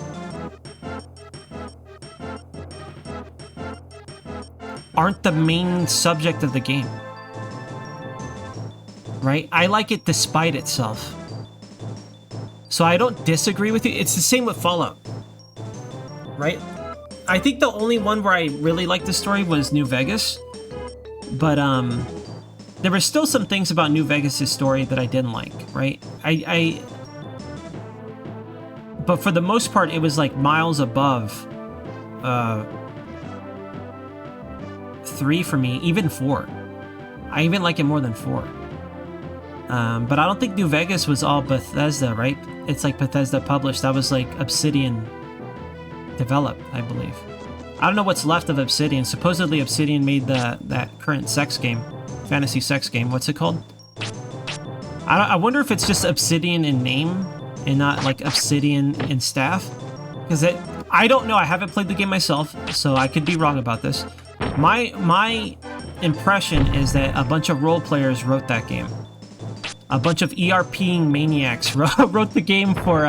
aren't the main subject of the game. Right? I like it despite itself. So I don't disagree with you. It's the same with Fallout. Right? I think the only one where I really liked the story was New Vegas. But there were still some things about New Vegas' story that I didn't like, right? But for the most part, it was like miles above 3 for me, even 4. I even like it more than 4. But I don't think New Vegas was all Bethesda, right? It's like Bethesda published. That was like Obsidian developed, I believe. I don't know what's left of Obsidian. Supposedly Obsidian made that current sex game, fantasy sex game. What's it called? I wonder if it's just Obsidian in name and not like Obsidian in staff. Because I don't know. I haven't played the game myself, so I could be wrong about this. My impression is that a bunch of role players wrote that game. A bunch of ERPing maniacs wrote the game for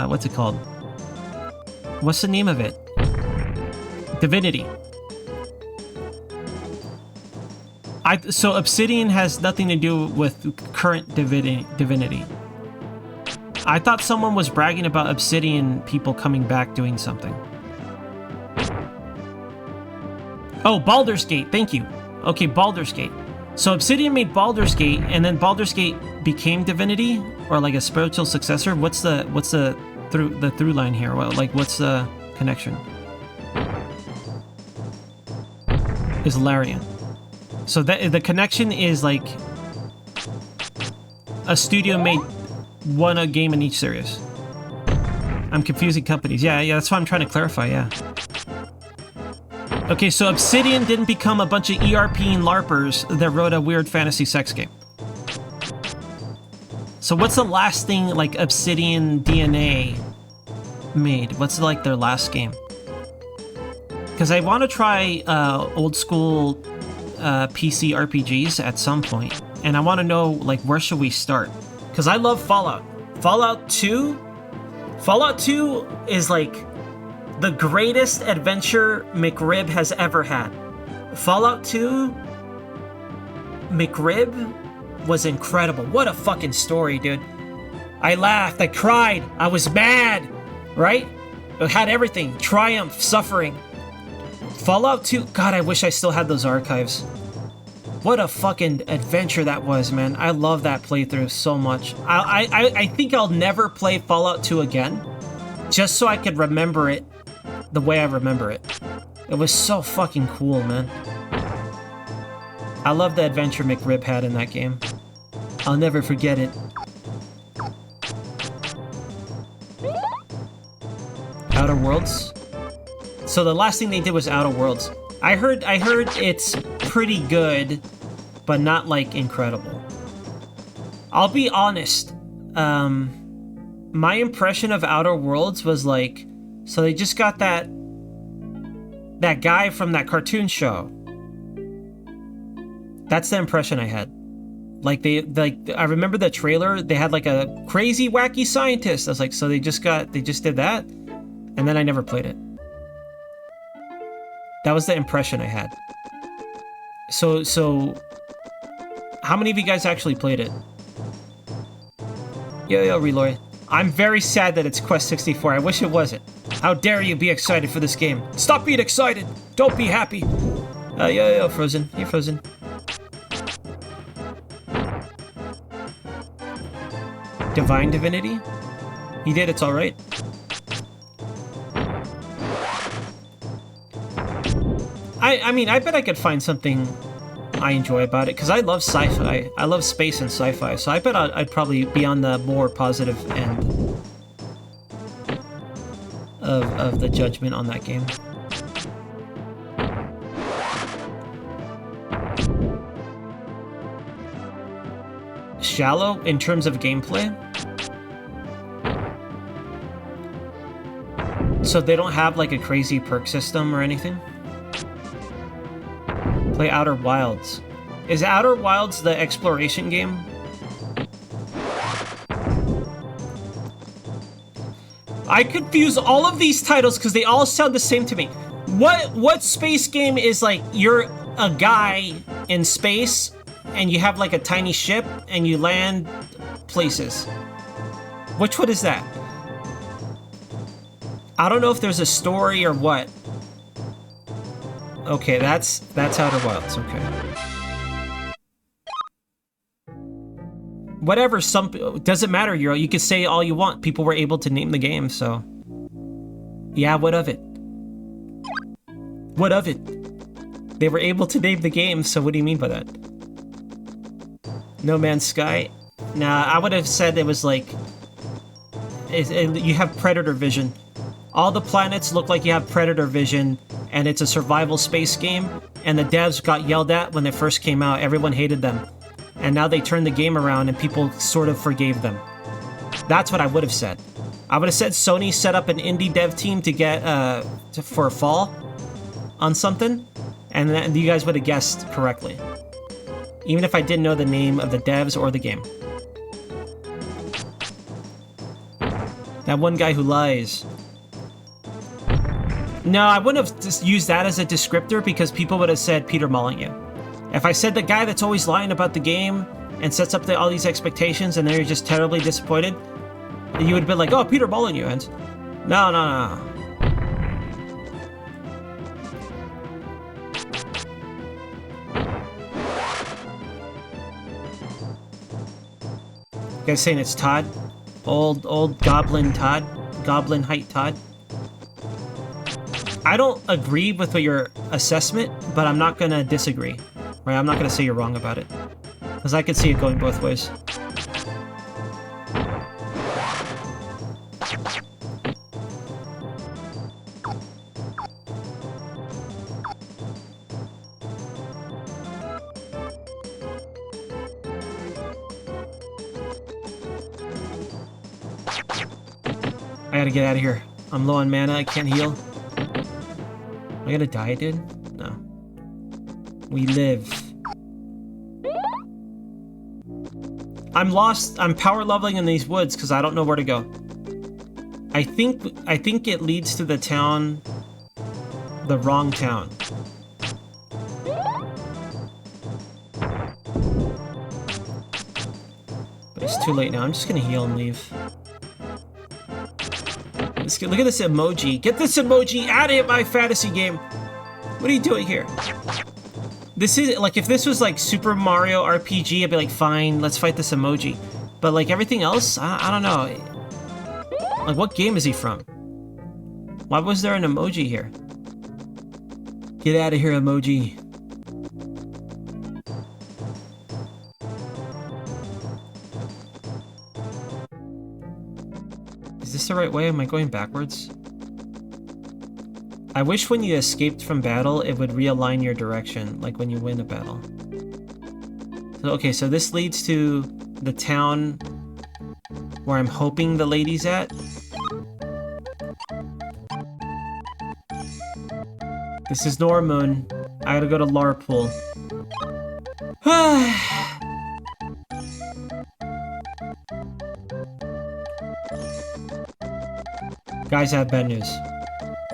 what's it called? What's the name of it? Divinity. So Obsidian has nothing to do with current Divinity. I thought someone was bragging about Obsidian people coming back doing something. Oh, Baldur's Gate. Thank you. Okay, Baldur's Gate. So Obsidian made Baldur's Gate, and then Baldur's Gate became Divinity, or like a spiritual successor. What's the through line here? Well, like what's the connection? Is Larian. So the connection is like a studio made a game in each series. I'm confusing companies. Yeah, that's what I'm trying to clarify, yeah. Okay, so Obsidian didn't become a bunch of ERPing LARPers that wrote a weird fantasy sex game. So what's the last thing like Obsidian DNA made? What's like their last game? Because I want to try old school PC RPGs at some point, and I want to know like where should we start? Because I love Fallout. Fallout 2 is like the greatest adventure McRib has ever had. Fallout 2 McRib was incredible. What a fucking story, dude. I laughed, I cried, I was mad, right? It had everything. Triumph, suffering. Fallout 2, God, I wish I still had those archives. What a fucking adventure that was, man. I love that playthrough so much. I think I'll never play Fallout 2 again, just so I could remember it the way I remember it. It was so fucking cool, man. I love the adventure McRib had in that game. I'll never forget it. Outer Worlds? So the last thing they did was Outer Worlds. I heard it's pretty good, but not like incredible. I'll be honest. My impression of Outer Worlds was like, so they just got that guy from that cartoon show. That's the impression I had. Like I remember the trailer. They had like a crazy wacky scientist. I was like, so they just did that, and then I never played it. That was the impression I had. So, how many of you guys actually played it? Yo, Reloy. I'm very sad that it's Quest 64. I wish it wasn't. How dare you be excited for this game? Stop being excited! Don't be happy! Yo, Frozen. Hey, Frozen. Divine Divinity? He did, it's alright. I mean, I bet I could find something I enjoy about it, because I love sci-fi. I love space and sci-fi, so I bet I'd probably be on the more positive end of the judgment on that game. Shallow in terms of gameplay? So they don't have like a crazy perk system or anything? Play Outer Wilds. Is Outer Wilds the exploration game? I confuse all of these titles because they all sound the same to me. What space game is like you're a guy in space and you have like a tiny ship and you land places? Which one is that? I don't know if there's a story or what. Okay, that's Outer Wilds, okay. Whatever, doesn't matter, Euro. You can say all you want. People were able to name the game, so... Yeah, what of it? What of it? They were able to name the game, so what do you mean by that? No Man's Sky? Nah, I would have said it was like... you have Predator vision. All the planets look like you have Predator vision, and it's a survival space game, and the devs got yelled at when they first came out. Everyone hated them. And now they turned the game around and people sort of forgave them. That's what I would have said. I would have said Sony set up an indie dev team to get for a fall on something, and then you guys would have guessed correctly, even if I didn't know the name of the devs or the game. That one guy who lies. No, I wouldn't have just used that as a descriptor because people would have said Peter Molyneux. If I said the guy that's always lying about the game and sets up all these expectations and then you're just terribly disappointed, you would have been like, oh, Peter Molyneux. And no, no, no. You guys saying it's Todd? Old Goblin Todd? Goblin Height Todd? I don't agree with your assessment, but I'm not gonna disagree. Right? I'm not gonna say you're wrong about it. Because I could see it going both ways. I gotta get out of here. I'm low on mana, I can't heal. Am I gonna die, dude? No. We live. I'm lost. I'm power leveling in these woods because I don't know where to go. I think it leads to the town. The wrong town. But it's too late now. I'm just gonna heal and leave. Look at this emoji. Get this emoji out of my fantasy game. What are you doing here? This is like, if this was like Super Mario RPG, I'd be like, fine, let's fight this emoji. But like everything else, I don't know. Like, what game is he from? Why was there an emoji here? Get out of here, emoji. Is this the right way? Am I going backwards? I wish when you escaped from battle, it would realign your direction, like when you win a battle. So, okay, so this leads to the town where I'm hoping the lady's at. This is Normoon. I gotta go to Larpool. Guys, I have bad news.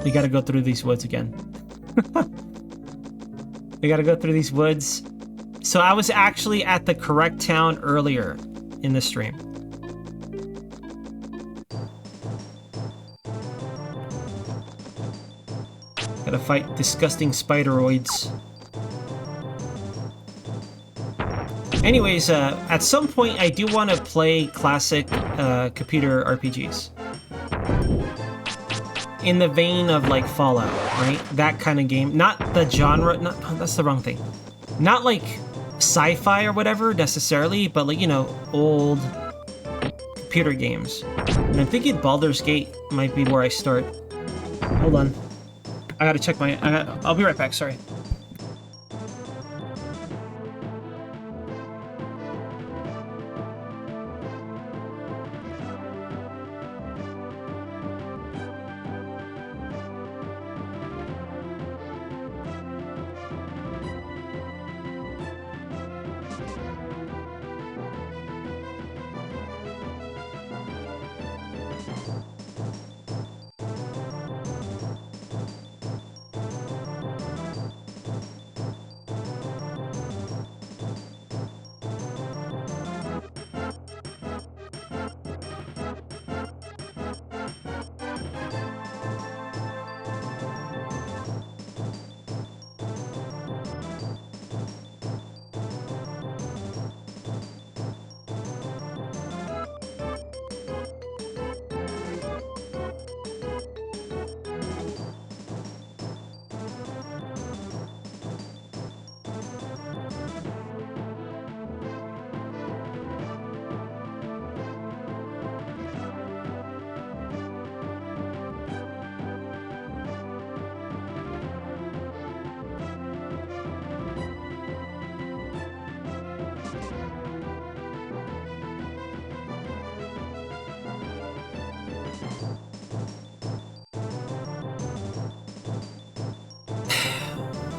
We gotta go through these woods again. We gotta go through these woods. So I was actually at the correct town earlier in the stream. Gotta fight disgusting spideroids. Anyways, at some point I do want to play classic computer RPGs. In the vein of like Fallout, right? That kind of game. Not the genre, that's the wrong thing. Not like sci-fi or whatever necessarily, but like, you know, old computer games. And I'm thinking Baldur's Gate might be where I start. Hold on. I gotta check I'll be right back, sorry.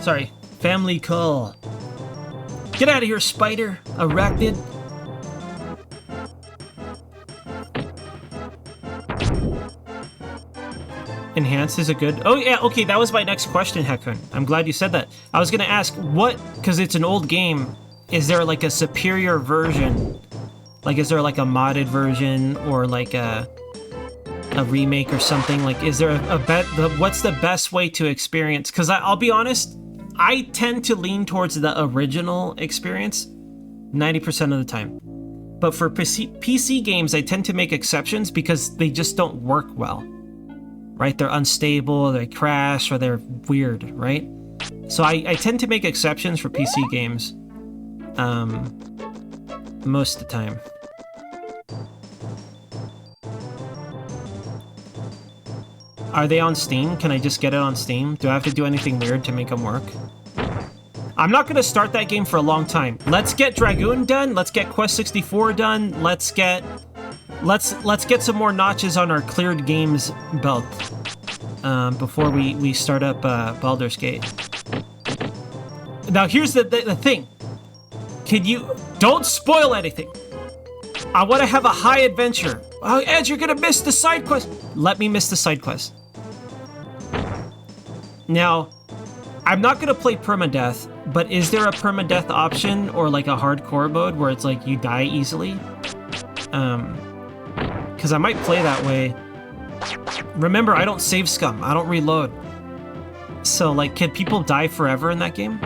Sorry. Family call. Get out of here, spider. Arachnid. Enhance is a good... Oh, yeah, okay, that was my next question, Hekun. I'm glad you said that. I was gonna ask, what... Because it's an old game, is there, like, a superior version? Like, is there, like, a modded version, or, like, a remake or something? Like, is there what's the best way to experience? Because I'll be honest, I tend to lean towards the original experience 90% of the time. But for PC games, I tend to make exceptions because they just don't work well. Right? They're unstable, they crash, or they're weird, right? So I tend to make exceptions for PC games most of the time. Are they on Steam? Can I just get it on Steam? Do I have to do anything weird to make them work? I'm not going to start that game for a long time. Let's get Dragoon done. Let's get Quest 64 done. Let's get some more notches on our cleared games belt before we start up Baldur's Gate. Now here's the thing. Don't spoil anything. I want to have a high adventure. Oh, Ed, you're gonna miss the side quest. Let me miss the side quest. Now, I'm not gonna play permadeath, but is there a permadeath option or like a hardcore mode where it's like you die easily? Because I might play that way. Remember, I don't save scum. I don't reload. So, like, can people die forever in that game?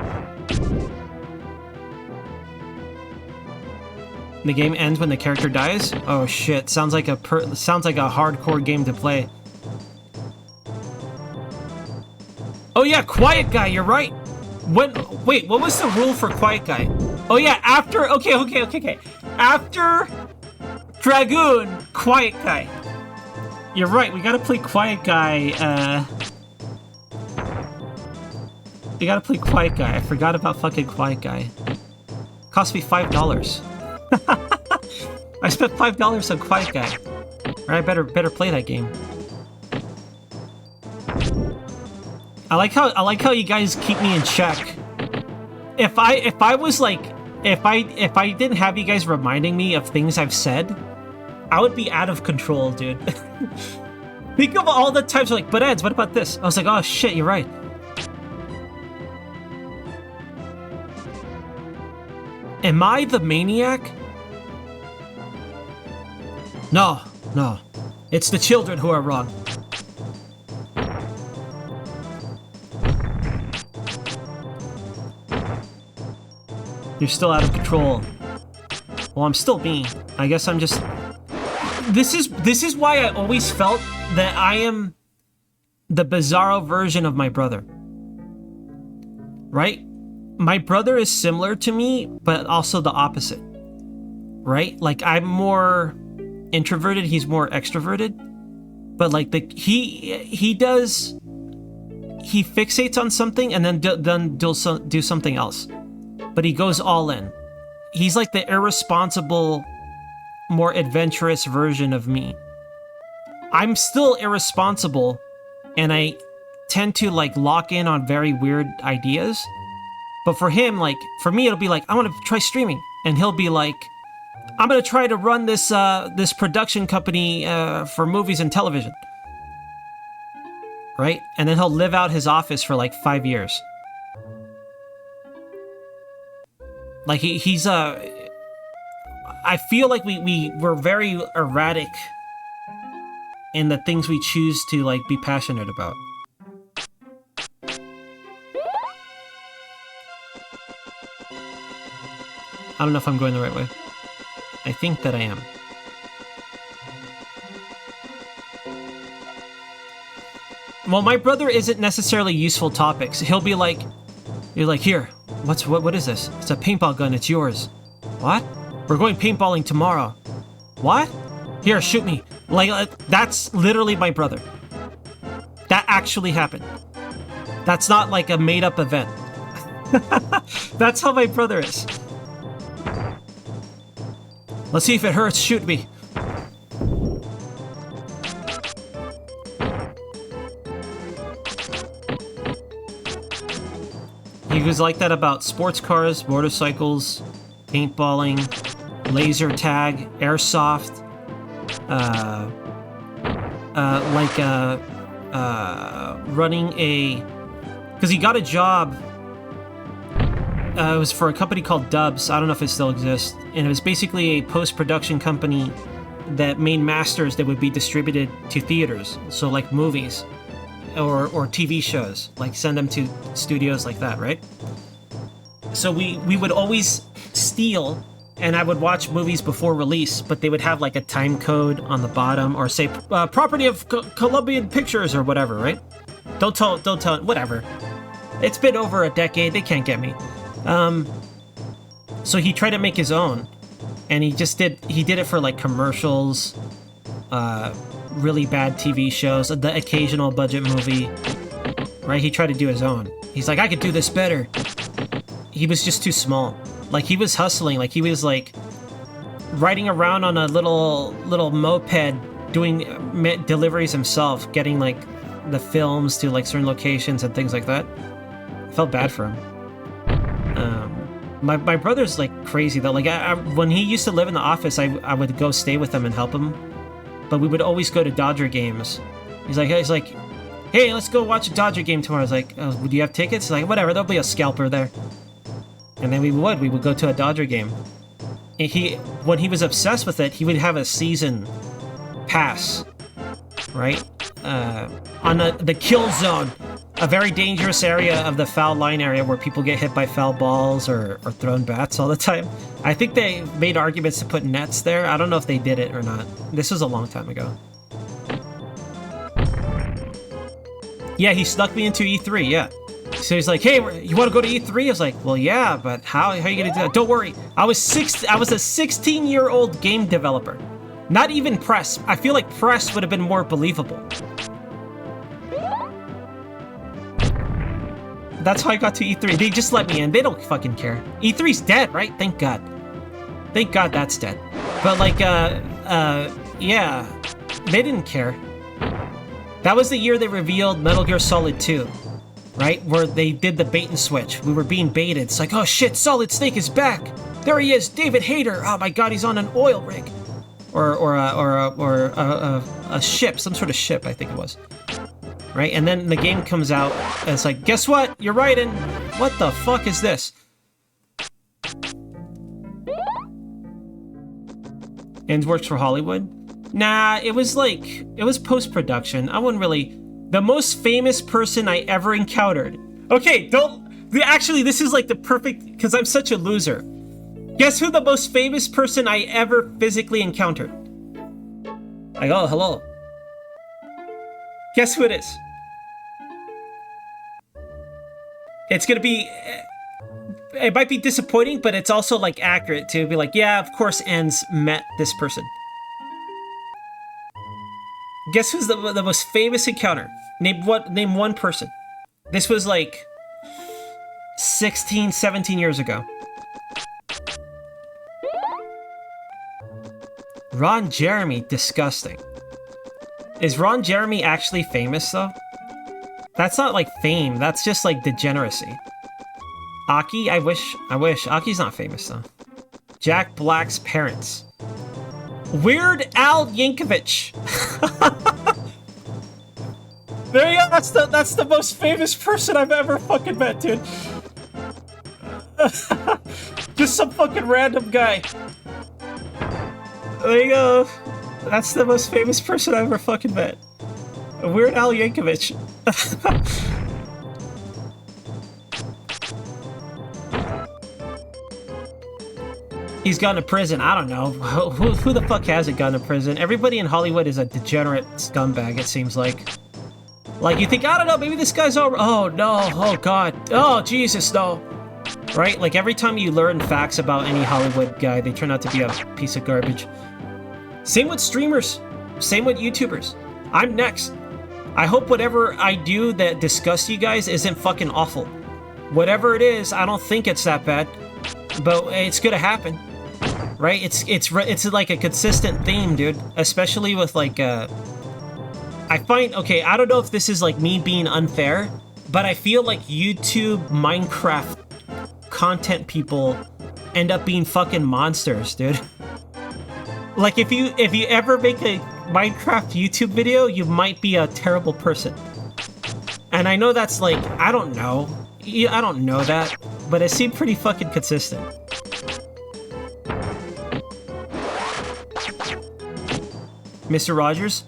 The game ends when the character dies? Oh shit! Sounds like a hardcore game to play. Oh yeah, Quiet Guy. You're right. Wait, what was the rule for Quiet Guy? Oh yeah, after. Okay. After Dragoon, Quiet Guy. You're right. We gotta play Quiet Guy. We gotta play Quiet Guy. I forgot about fucking Quiet Guy. Cost me $5. I spent $5 on Quiet Guy. Or I better play that game. I like how you guys keep me in check. If I was like if I didn't have you guys reminding me of things I've said, I would be out of control, dude. Think of all the times like, but Eds, what about this? I was like, oh shit, you're right. Am I the maniac? No. It's the children who are wrong. You're still out of control. Well, I'm still me. I guess I'm just... This is why I always felt that I am the bizarro version of my brother. Right? My brother is similar to me, but also the opposite. Right? Like, I'm more introverted, he's more extroverted. But like he fixates on something and then do something else. But he goes all in. He's like the irresponsible, more adventurous version of me. I'm still irresponsible, and I tend to like lock in on very weird ideas. But for him, like, for me, it'll be like, I want to try streaming. And he'll be like, I'm going to try to run this this production company for movies and television. Right? And then he'll live out his office for like 5 years. Like, he's I feel like we're very erratic in the things we choose to, like, be passionate about. I don't know if I'm going the right way. I think that I am. Well, my brother isn't necessarily useful topics. He'll be like, you're like, here, what is this? It's a paintball gun, it's yours. What? We're going paintballing tomorrow. What? Here, shoot me. Like, that's literally my brother. That actually happened. That's not like a made-up event. That's how my brother is. Let's see if it hurts. Shoot me. He was like that about sports cars, motorcycles, paintballing, laser tag, airsoft, running a... Because he got a job, it was for a company called Dubs, I don't know if it still exists, and it was basically a post-production company that made masters that would be distributed to theaters, so like movies or TV shows, like send them to studios like that, right? So we would always steal, and I would watch movies before release, but they would have like a time code on the bottom, or say property of Columbian Pictures or whatever, right? Don't tell, whatever. It's been over a decade, they can't get me. So he tried to make his own, and he did it for like commercials, really bad TV shows, the occasional budget movie, right? He tried to do his own. He's like, I could do this better. He was just too small. Like, he was hustling, like he was like riding around on a little moped doing deliveries himself, getting like the films to like certain locations and things like that. I felt bad for him. My brother's like crazy though. Like when he used to live in the office, I would go stay with him and help him, but we would always go to Dodger games. He's like, hey, let's go watch a Dodger game tomorrow. I was like, oh, do you have tickets? He's like, whatever, there'll be a scalper there. And then we would go to a Dodger game. And when he was obsessed with it, he would have a season pass, right? On the kill zone, a very dangerous area of the foul line area where people get hit by foul balls or thrown bats all the time. I think they made arguments to put nets there. I don't know if they did it or not. This was a long time ago. Yeah, he snuck me into E3, yeah. So he's like, hey, you want to go to E3? I was like, well, yeah, but how are you going to do that? Don't worry. I was a 16-year-old game developer. Not even press. I feel like press would have been more believable. That's how I got to E3. They just let me in. They don't fucking care. E3's dead, right? Thank God. Thank God that's dead. But like, yeah, they didn't care. That was the year they revealed Metal Gear Solid 2, right? Where they did the bait and switch. We were being baited. It's like, oh shit, Solid Snake is back. There he is, David Hayter. Oh my God, he's on an oil rig, or a ship, some sort of ship, I think it was. Right, and then the game comes out, and it's like, guess what? You're writing. What the fuck is this? And works for Hollywood? Nah, it was post-production. I wouldn't really... The most famous person I ever encountered. Okay, actually, this is like the perfect... Because I'm such a loser. Guess who the most famous person I ever physically encountered? Like, oh, hello. Guess who it is? It's gonna be... It might be disappointing, but it's also, like, accurate to be like, yeah, of course Enz met this person. Guess who's the most famous encounter? Name one person. This was, like, 16, 17 years ago. Ron Jeremy, disgusting. Is Ron Jeremy actually famous, though? That's not, like, fame. That's just, like, degeneracy. Aki? I wish. Aki's not famous, though. Jack Black's parents. Weird Al Yankovic. There you go. That's the most famous person I've ever fucking met, dude. Just some fucking random guy. There you go. That's the most famous person I've ever fucking met. Weird Al Yankovic. He's gone to prison. I don't know. Who the fuck hasn't gone to prison? Everybody in Hollywood is a degenerate scumbag, it seems like. Like, you think, I don't know, maybe this guy's over. Oh, no. Oh, God. Oh, Jesus, no. Right? Like, every time you learn facts about any Hollywood guy, they turn out to be a piece of garbage. Same with streamers. Same with YouTubers. I'm next. I hope whatever I do that disgusts you guys isn't fucking awful. Whatever it is, I don't think it's that bad. But it's gonna happen. Right? It's like a consistent theme, dude. Especially with, like, I find... Okay, I don't know if this is, like, me being unfair, but I feel like YouTube Minecraft content people end up being fucking monsters, dude. Like if you ever make a Minecraft YouTube video, you might be a terrible person. And I know that's like, I don't know that, but it seemed pretty fucking consistent. Mr. Rogers?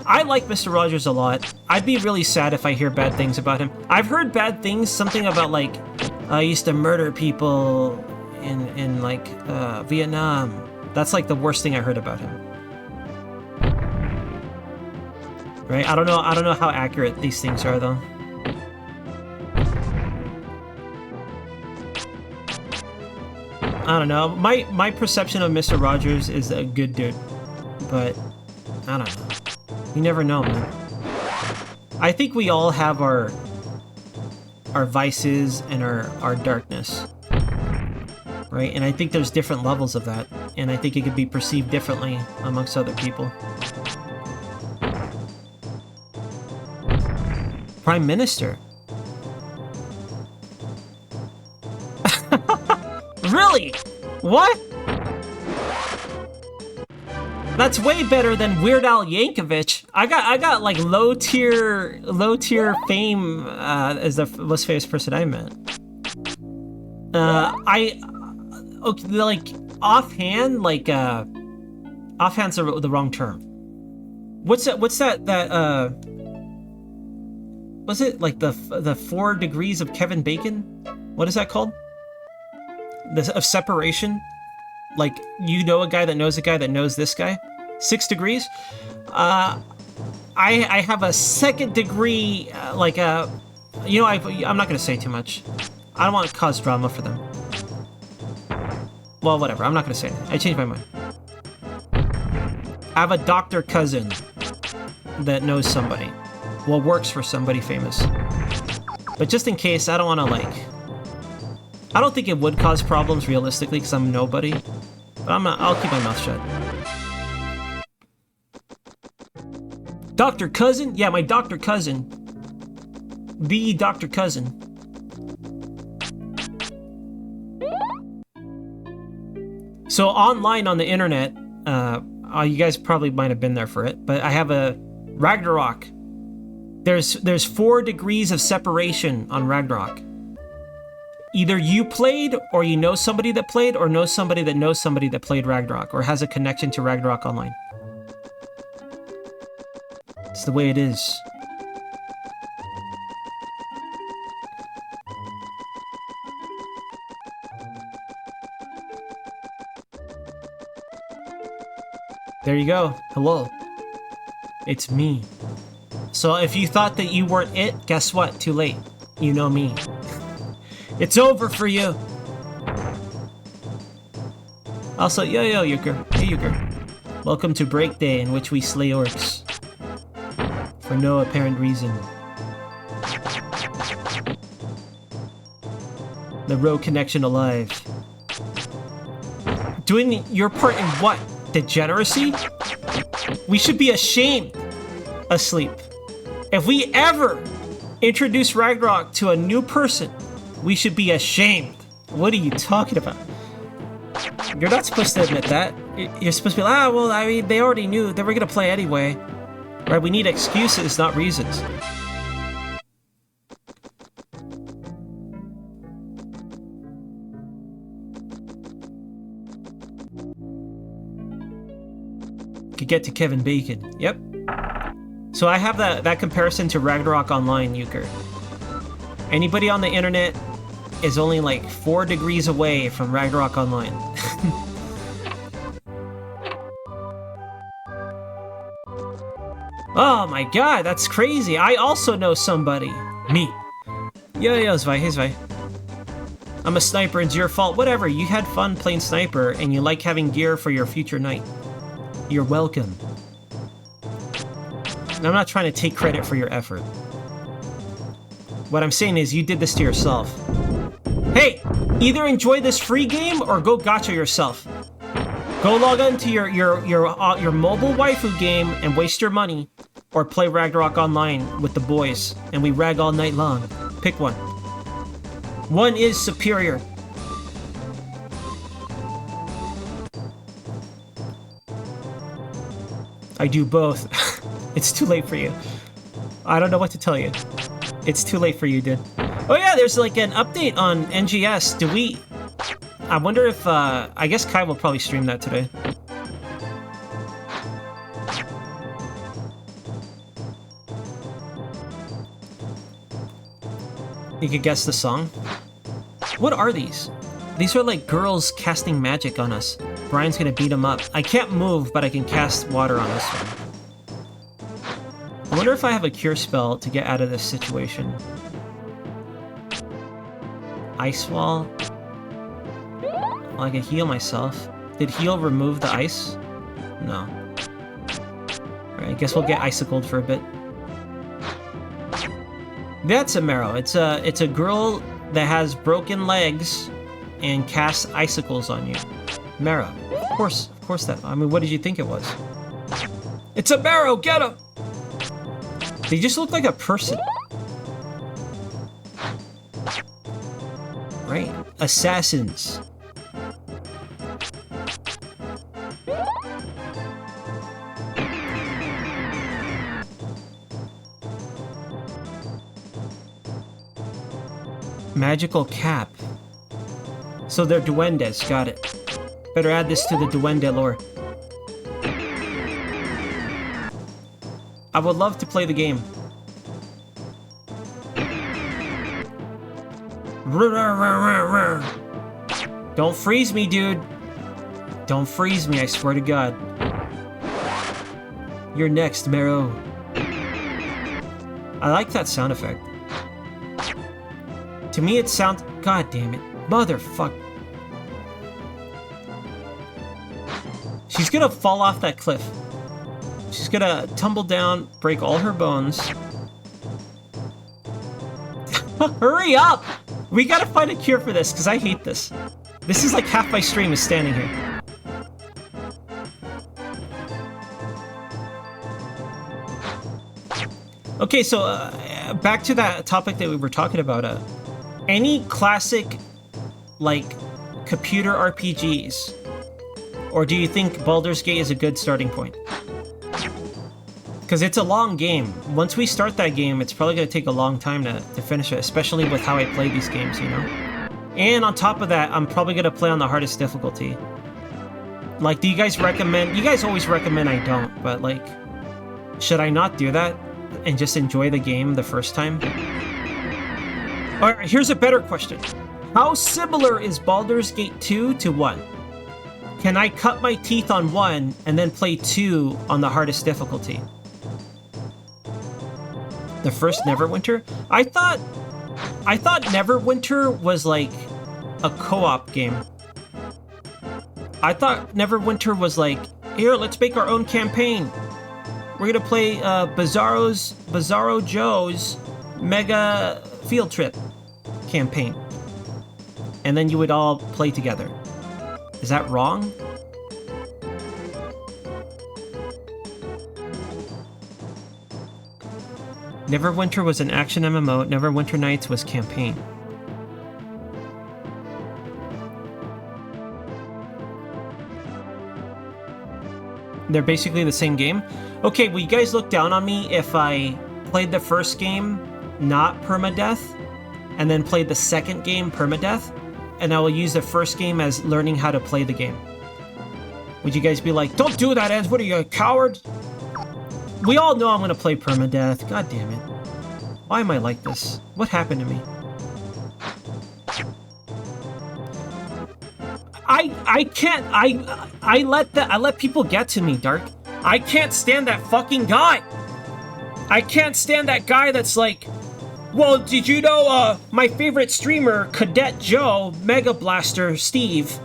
I like Mr. Rogers a lot. I'd be really sad if I hear bad things about him. I've heard bad things, something about like, I used to murder people in like Vietnam. That's like the worst thing I heard about him. Right? I don't know how accurate these things are though. I don't know. My perception of Mr. Rogers is a good dude, but I don't know. You never know, man. I think we all have our vices and our darkness, right? And I think there's different levels of that, and I think it could be perceived differently amongst other people. Prime Minister. Really? What? That's way better than Weird Al Yankovic. I got like low tier fame as the most famous person I met. Okay, like offhand's the wrong term. What's that was it like the 4 degrees of Kevin Bacon? What is that called? Of separation? Like, you know a guy that knows a guy that knows this guy? 6 degrees? I have a 2nd degree, I'm not gonna say too much. I don't want to cause drama for them. Well, whatever, I'm not gonna say it. I changed my mind. I have a doctor cousin that knows somebody. Well, works for somebody famous. But just in case, I don't want to, I don't think it would cause problems realistically because I'm nobody. But I'll keep my mouth shut. Dr. Cousin? Yeah, my Dr. Cousin. The Dr. Cousin. So online on the internet, you guys probably might have been there for it, but I have a Ragnarok. There's 4 degrees of separation on Ragnarok. Either you played, or you know somebody that played, or know somebody that knows somebody that played Ragnarok, or has a connection to Ragnarok Online. It's the way it is. There you go. Hello. It's me. So if you thought that you weren't it, guess what? Too late. You know me. It's over for you. Also, yo, Euchre. Hey, Euchre. Welcome to Break Day, in which we slay orcs. For no apparent reason. The rogue connection alive. Doing your part in what? Degeneracy? We should be ashamed. Asleep. If we ever introduce Ragnarok to a new person, we should be ashamed. What are you talking about? You're not supposed to admit that. You're supposed to be like, well, I mean, they already knew. They were gonna play anyway. Right? We need excuses, not reasons. Could get to Kevin Bacon. Yep. So I have that comparison to Ragnarok Online, Euchre. Anybody on the internet is only like 4 degrees away from Ragnarok Online. Oh my god, that's crazy. I also know somebody. Me. Yo, Zvi. Hey, Zvi. I'm a sniper, it's your fault. Whatever, you had fun playing sniper, and you like having gear for your future night. You're welcome. And I'm not trying to take credit for your effort. What I'm saying is you did this to yourself. Hey, either enjoy this free game or go gacha yourself. Go log on to your mobile waifu game and waste your money, or play Ragnarok Online with the boys, and we rag all night long. Pick one. One is superior. I do both. It's too late for you. I don't know what to tell you. It's too late for you, dude. Oh yeah, there's like an update on NGS. Do we... I wonder if, I guess Kai will probably stream that today. You could guess the song. What are these? These are like girls casting magic on us. Brian's gonna beat them up. I can't move, but I can cast water on this one. I wonder if I have a cure spell to get out of this situation. Ice wall. Well, I can heal myself. Did heal remove the ice? No. Alright, I guess we'll get icicled for a bit. That's a Marrow. It's a girl that has broken legs and casts icicles on you. Marrow. Of course that. I mean, what did you think it was? It's a Marrow! Get him! They just look like a person. Right. Assassins. Magical cap. So they're duendes, got it. Better add this to the duende lore. I would love to play the game. Don't freeze me, dude. Don't freeze me, I swear to God. You're next, Marrow. I like that sound effect. To me, it sounds... God damn it. Motherfuck. She's gonna fall off that cliff. She's gonna tumble down, break all her bones. Hurry up! We gotta find a cure for this, because I hate this. This is like half my stream is standing here. Okay, so back to that topic that we were talking about. Any classic, like, computer RPGs? Or do you think Baldur's Gate is a good starting point? Because it's a long game. Once we start that game, it's probably going to take a long time to finish it, especially with how I play these games, you know? And on top of that, I'm probably going to play on the hardest difficulty. Like, do you guys recommend... You guys always recommend I don't, but, like... Should I not do that and just enjoy the game the first time? Alright, here's a better question. How similar is Baldur's Gate 2 to 1? Can I cut my teeth on 1 and then play 2 on the hardest difficulty? The first Neverwinter? I thought Neverwinter was like a co-op game. I thought Neverwinter was like, here, let's make our own campaign. We're gonna play Bizarro Joe's Mega Field Trip campaign. And then you would all play together. Is that wrong? Neverwinter was an action MMO. Neverwinter Nights was campaign. They're basically the same game. Okay, will you guys look down on me if I played the first game not permadeath and then played the second game permadeath, and I will use the first game as learning how to play the game? Would you guys be like, don't do that, Eds, what are you, a coward? We all know I'm gonna play permadeath. God damn it. Why am I like this? What happened to me? I can't, I let people get to me, Dark. I can't stand that fucking guy. I can't stand that guy that's like, well, did you know, my favorite streamer, Cadet Joe, Mega Blaster Steve,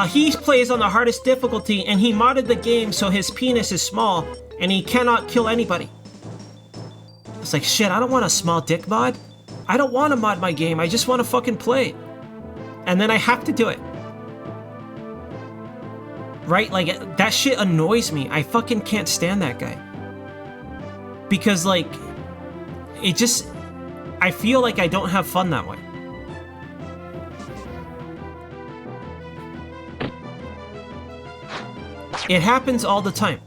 he plays on the hardest difficulty and he modded the game so his penis is small and he cannot kill anybody. It's like, shit, I don't want a small dick mod. I don't want to mod my game, I just want to fucking play it. And then I have to do it. Right? Like, that shit annoys me. I fucking can't stand that guy. because like it just, I feel like I don't have fun that way. It happens all the time.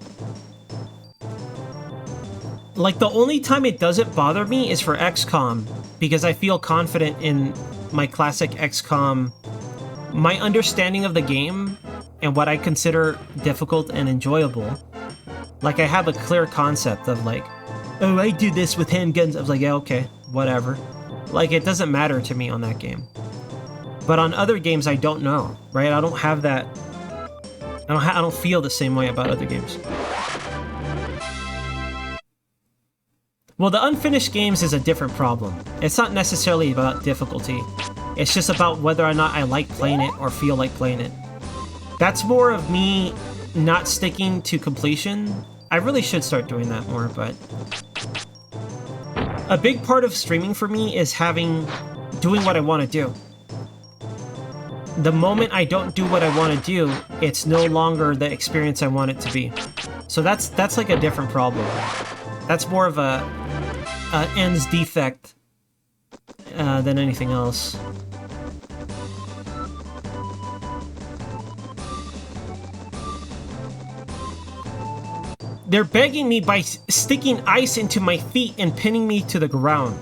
Like, the only time it doesn't bother me is for XCOM, because I feel confident in my classic XCOM, my understanding of the game, and what I consider difficult and enjoyable. Like, I have a clear concept of, like, oh, I do this with handguns. I was like, yeah, okay, whatever. Like, it doesn't matter to me on that game. But on other games, I don't know, right? I don't have that... I don't feel the same way about other games. Well, the unfinished games is a different problem. It's not necessarily about difficulty. It's just about whether or not I like playing it or feel like playing it. That's more of me not sticking to completion. I really should start doing that more, but... A big part of streaming for me is doing what I want to do. The moment I don't do what I want to do, it's no longer the experience I want it to be. So that's like a different problem. That's more of a ends defect than anything else. They're begging me by sticking ice into my feet and pinning me to the ground.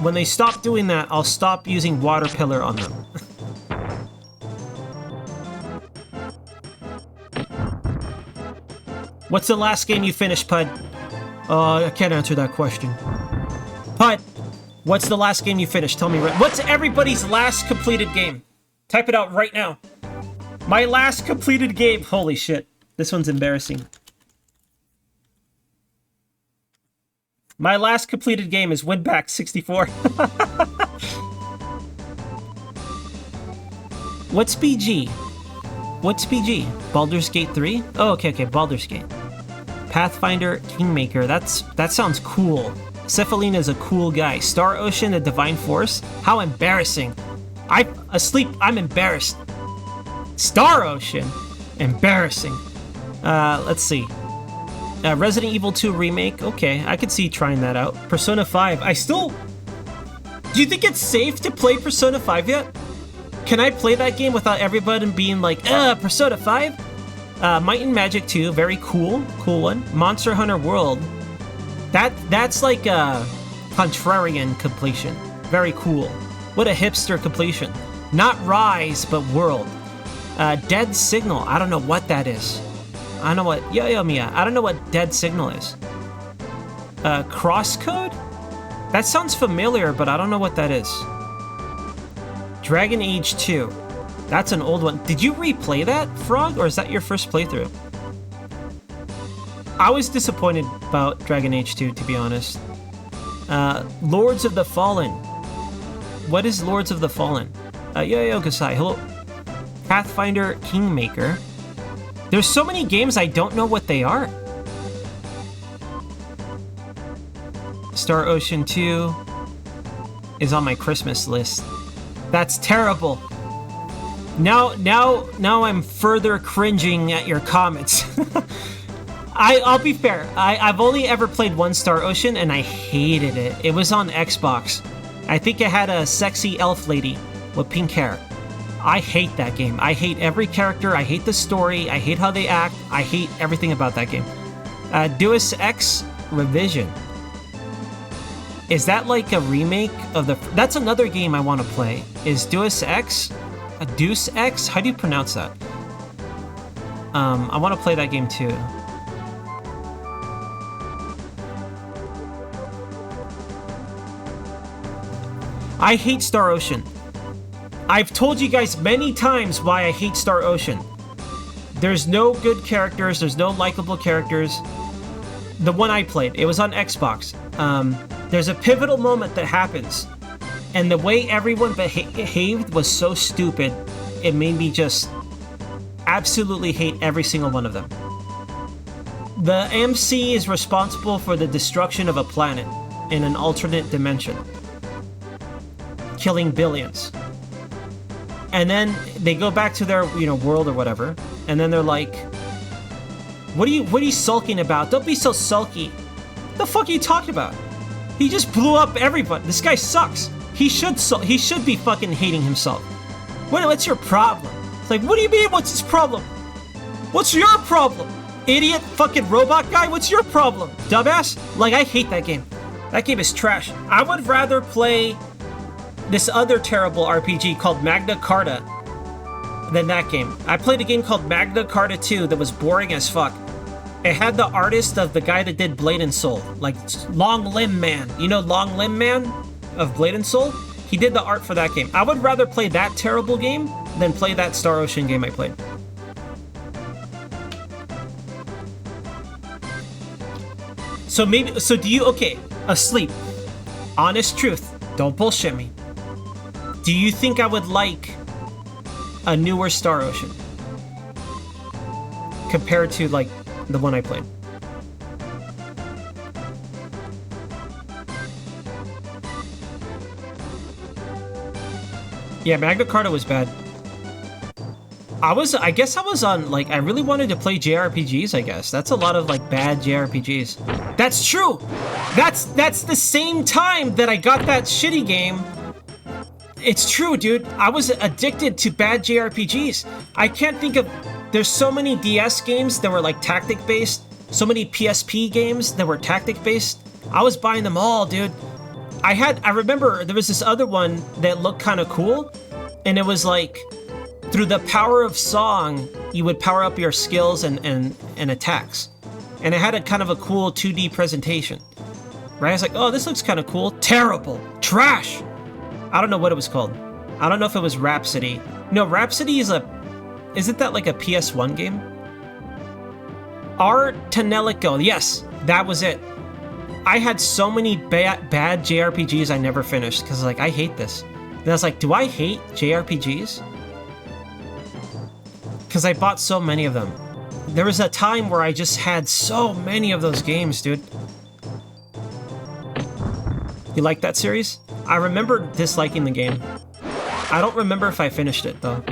When they stop doing that, I'll stop using water pillar on them. What's the last game you finished, Pud? I can't answer that question. Pud, what's the last game you finished? Tell me right. What's everybody's last completed game? Type it out right now. My last completed game. Holy shit. This one's embarrassing. My last completed game is Winback 64. What's BG? What's BG? Baldur's Gate 3? Oh, okay, Baldur's Gate. Pathfinder Kingmaker, that sounds cool. Cephalina is a cool guy. Star Ocean, the Divine Force? How embarrassing. I'm asleep, I'm embarrassed. Star Ocean? Embarrassing. Let's see. Resident Evil 2 Remake, okay, I could see trying that out. Persona 5, do you think it's safe to play Persona 5 yet? Can I play that game without everybody being like, Persona 5? Might and Magic 2, very cool one. Monster Hunter World, that's like a contrarian completion. Very cool. What a hipster completion. Not Rise, but World. Dead Signal, I don't know what that is. I don't know what, Yo-Yo-Mia, I don't know what Dead Signal is. Crosscode? That sounds familiar, but I don't know what that is. Dragon Age 2. That's an old one. Did you replay that, Frog, or is that your first playthrough? I was disappointed about Dragon Age 2, to be honest. Lords of the Fallen. What is Lords of the Fallen? Yo-Yo Kasai, hello. Pathfinder Kingmaker. There's so many games I don't know what they are. Star Ocean 2 is on my Christmas list. That's terrible. Now I'm further cringing at your comments. I'll be fair. I've only ever played one Star Ocean and I hated it. It was on Xbox. I think it had a sexy elf lady with pink hair. I hate that game. I hate every character. I hate the story. I hate how they act. I hate everything about that game. Deus Ex Revision. Is that like a remake of the... That's another game I want to play. Is Deus Ex? Deus Ex? How do you pronounce that? I want to play that game too. I hate Star Ocean. I've told you guys many times why I hate Star Ocean. There's no good characters. There's no likable characters. The one I played, it was on Xbox. There's a pivotal moment that happens, and the way everyone behaved was so stupid, it made me just absolutely hate every single one of them. The MC is responsible for the destruction of a planet in an alternate dimension, killing billions. And then they go back to their, world or whatever, and then they're like, what are you sulking about? Don't be so sulky. What the fuck are you talking about? He just blew up everybody. This guy sucks. He should be fucking hating himself. What's your problem? It's like, what do you mean, what's his problem? What's your problem? Idiot fucking robot guy, what's your problem? Dumbass? Like, I hate that game. That game is trash. I would rather play this other terrible RPG called Magna Carta than that game. I played a game called Magna Carta 2 that was boring as fuck. It had the artist of the guy that did Blade and Soul, like Long Limb Man. You know Long Limb Man of Blade and Soul? He did the art for that game. I would rather play that terrible game than play that Star Ocean game I played. So do you, okay, Asleep. Honest truth, don't bullshit me. Do you think I would like a newer Star Ocean compared to, like, the one I played? Yeah, Magna Carta was bad. I guess I was on, like, I really wanted to play JRPGs, I guess. That's a lot of, like, bad JRPGs. That's true! That's the same time that I got that shitty game. It's true, dude. I was addicted to bad JRPGs. I can't think of... There's so many DS games that were, like, tactic-based. So many PSP games that were tactic-based. I was buying them all, dude. I remember there was this other one that looked kind of cool. And it was, like... Through the power of song, you would power up your skills and attacks. And it had a kind of a cool 2D presentation. Right? I was like, oh, this looks kind of cool. Terrible. Trash! I don't know what it was called. I don't know if it was Rhapsody. No, Rhapsody is isn't that like a PS1 game? Art Tanelico. Yes, that was it. I had so many bad JRPGs I never finished because like, I hate this. And I was like, do I hate JRPGs? Because I bought so many of them. There was a time where I just had so many of those games, dude. You like that series? I remember disliking the game. I don't remember if I finished it, though.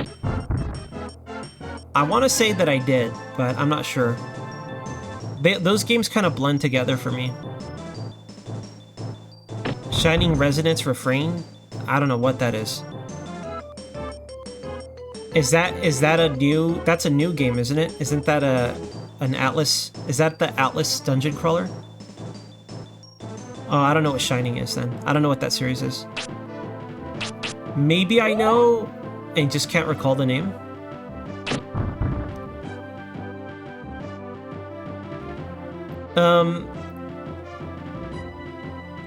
I want to say that I did, but I'm not sure. Those games kind of blend together for me. Shining Resonance Refrain? I don't know what that is. Is that a new... That's a new game, isn't it? Isn't that an Atlas... Is that the Atlas dungeon crawler? Oh, I don't know what Shining is then. I don't know what that series is. Maybe I know and just can't recall the name.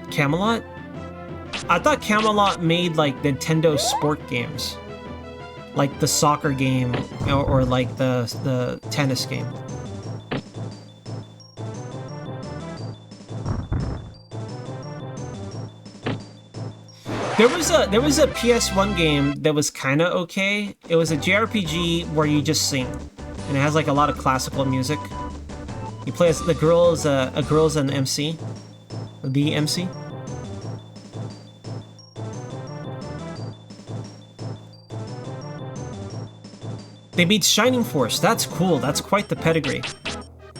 Camelot? I thought Camelot made like Nintendo sport games. Like the soccer game or like the tennis game. There was a PS1 game that was kind of okay. It was a JRPG where you just sing, and it has like a lot of classical music. You play as the girl is an MC, the MC. They made Shining Force. That's cool. That's quite the pedigree.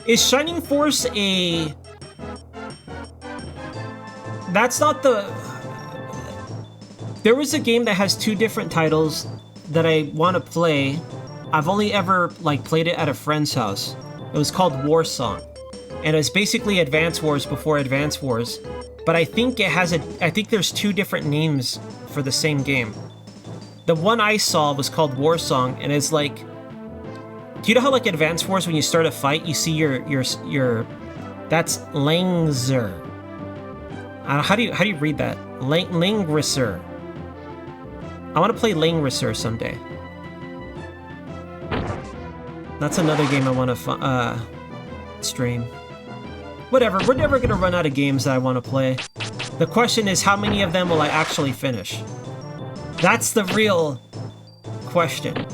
Is Shining Force a... That's not the... There was a game that has two different titles that I want to play. I've only ever like played it at a friend's house. It was called War Song. And it was basically Advance Wars before Advance Wars. But I think I think there's two different names for the same game. The one I saw was called War Song, and it's like, do you know how like Advance Wars, when you start a fight, you see your that's Langzer. How do you read that? Langrisser. I want to play Langrisser someday. That's another game I want to stream. Whatever, we're never gonna run out of games that I want to play. The question is, how many of them will I actually finish? That's the real question.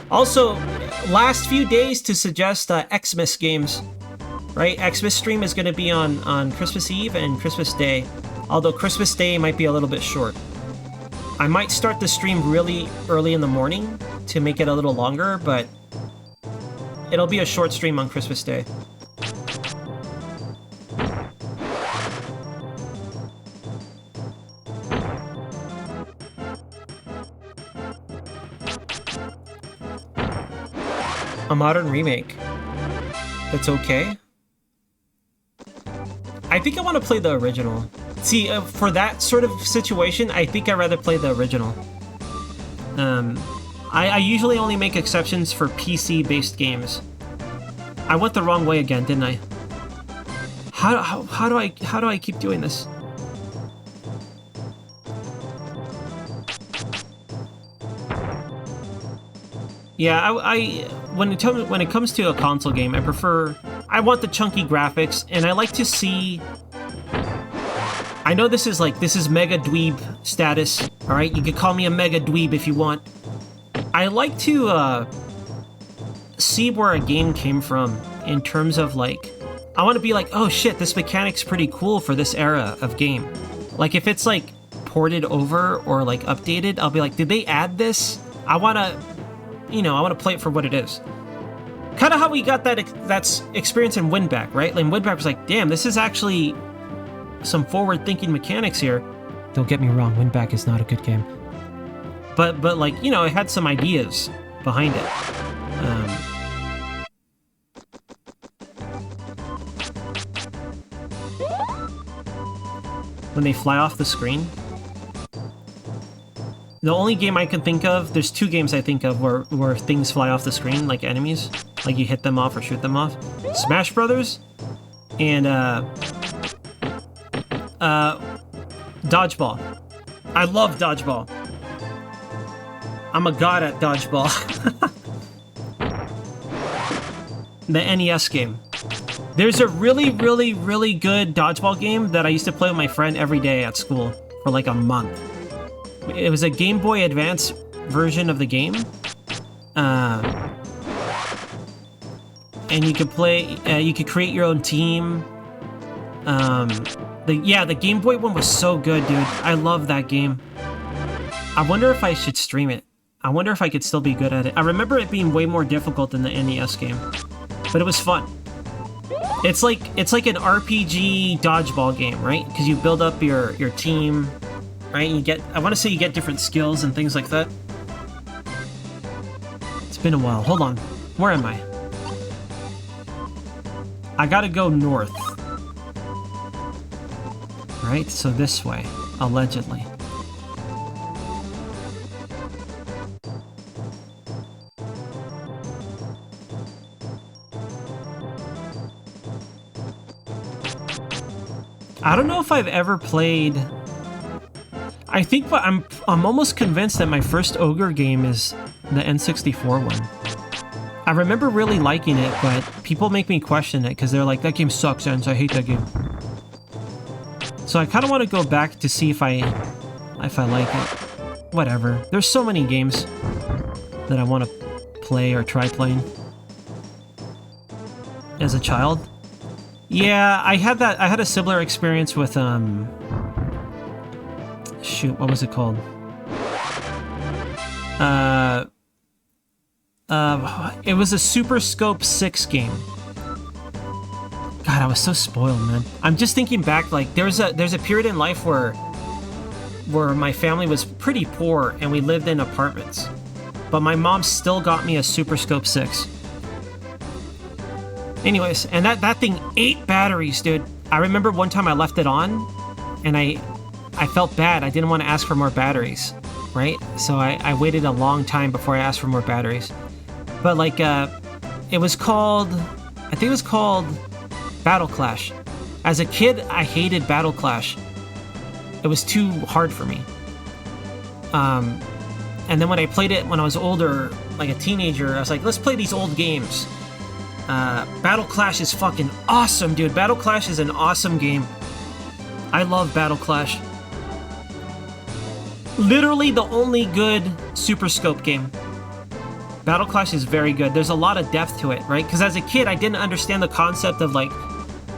Also, last few days to suggest Xmas games, right? Xmas stream is going to be on Christmas Eve and Christmas Day, although Christmas Day might be a little bit short. I might start the stream really early in the morning to make it a little longer, but it'll be a short stream on Christmas Day. A modern remake. That's okay. I think I want to play the original. See, for that sort of situation, I think I'd rather play the original. I usually only make exceptions for PC-based games. I went the wrong way again, didn't I? How do I keep doing this? Yeah, when it comes to a console game, I want the chunky graphics, and I like to see. I know this is mega dweeb status. All right, you could call me a mega dweeb if you want. I like to see where a game came from in terms of like, I want to be like, oh shit, this mechanic's pretty cool for this era of game. Like if it's like ported over or like updated, I'll be like, did they add this? I want to play it for what it is. Kind of how we got that's experience in Windback, right? Like Windback was like, damn, this is actually some forward-thinking mechanics here. Don't get me wrong, Windback is not a good game. But like, you know, it had some ideas behind it. When they fly off the screen. The only game I can think of, there's two games I think of where things fly off the screen, like enemies. Like you hit them off or shoot them off. Smash Brothers and Dodgeball. I love Dodgeball. I'm a god at Dodgeball. The NES game. There's a really, really, really good Dodgeball game that I used to play with my friend every day at school for like a month. It was a Game Boy Advance version of the game. And you could play, you could create your own team. The Game Boy one was so good, dude. I love that game. I wonder if I should stream it. I wonder if I could still be good at it. I remember it being way more difficult than the NES game, but it was fun. It's like an RPG dodgeball game, right? Because you build up your team, right? I want to say you get different skills and things like that. It's been a while. Hold on. Where am I? I gotta go north. Right? So this way, allegedly. I don't know if I've ever played. I think I'm almost convinced that my first Ogre game is the N64 one. I remember really liking it, but people make me question it because they're like, that game sucks, Ens. I hate that game. So I kind of want to go back to see if I like it. Whatever. There's so many games that I want to play or try playing. As a child. Yeah, I had a similar experience with, shoot, what was it called? It was a Super Scope 6 game. God, I was so spoiled, man. I'm just thinking back, like, there's a period in life where my family was pretty poor and we lived in apartments. But my mom still got me a Super Scope 6. Anyways, and that thing ate batteries, dude. I remember one time I left it on, and I felt bad. I didn't want to ask for more batteries, right? So I waited a long time before I asked for more batteries. But like, it was called, I think it was called Battle Clash. As a kid, I hated Battle Clash. It was too hard for me. And then when I played it when I was older, like a teenager, I was like, let's play these old games. Battle Clash is fucking awesome, dude. Battle Clash is an awesome game. I love Battle Clash. Literally the only good Super Scope game. Battle Clash is very good. There's a lot of depth to it, right? Because as a kid, I didn't understand the concept of like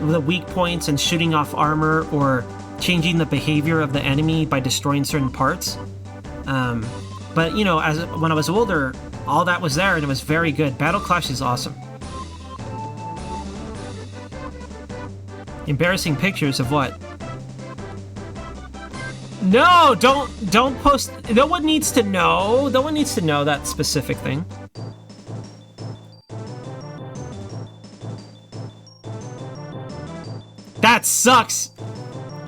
the weak points and shooting off armor or changing the behavior of the enemy by destroying certain parts. But you know, when I was older, all that was there and it was very good. Battle Clash is awesome. Embarrassing pictures of what? No, don't post. No one needs to know. No one needs to know that specific thing. sucks.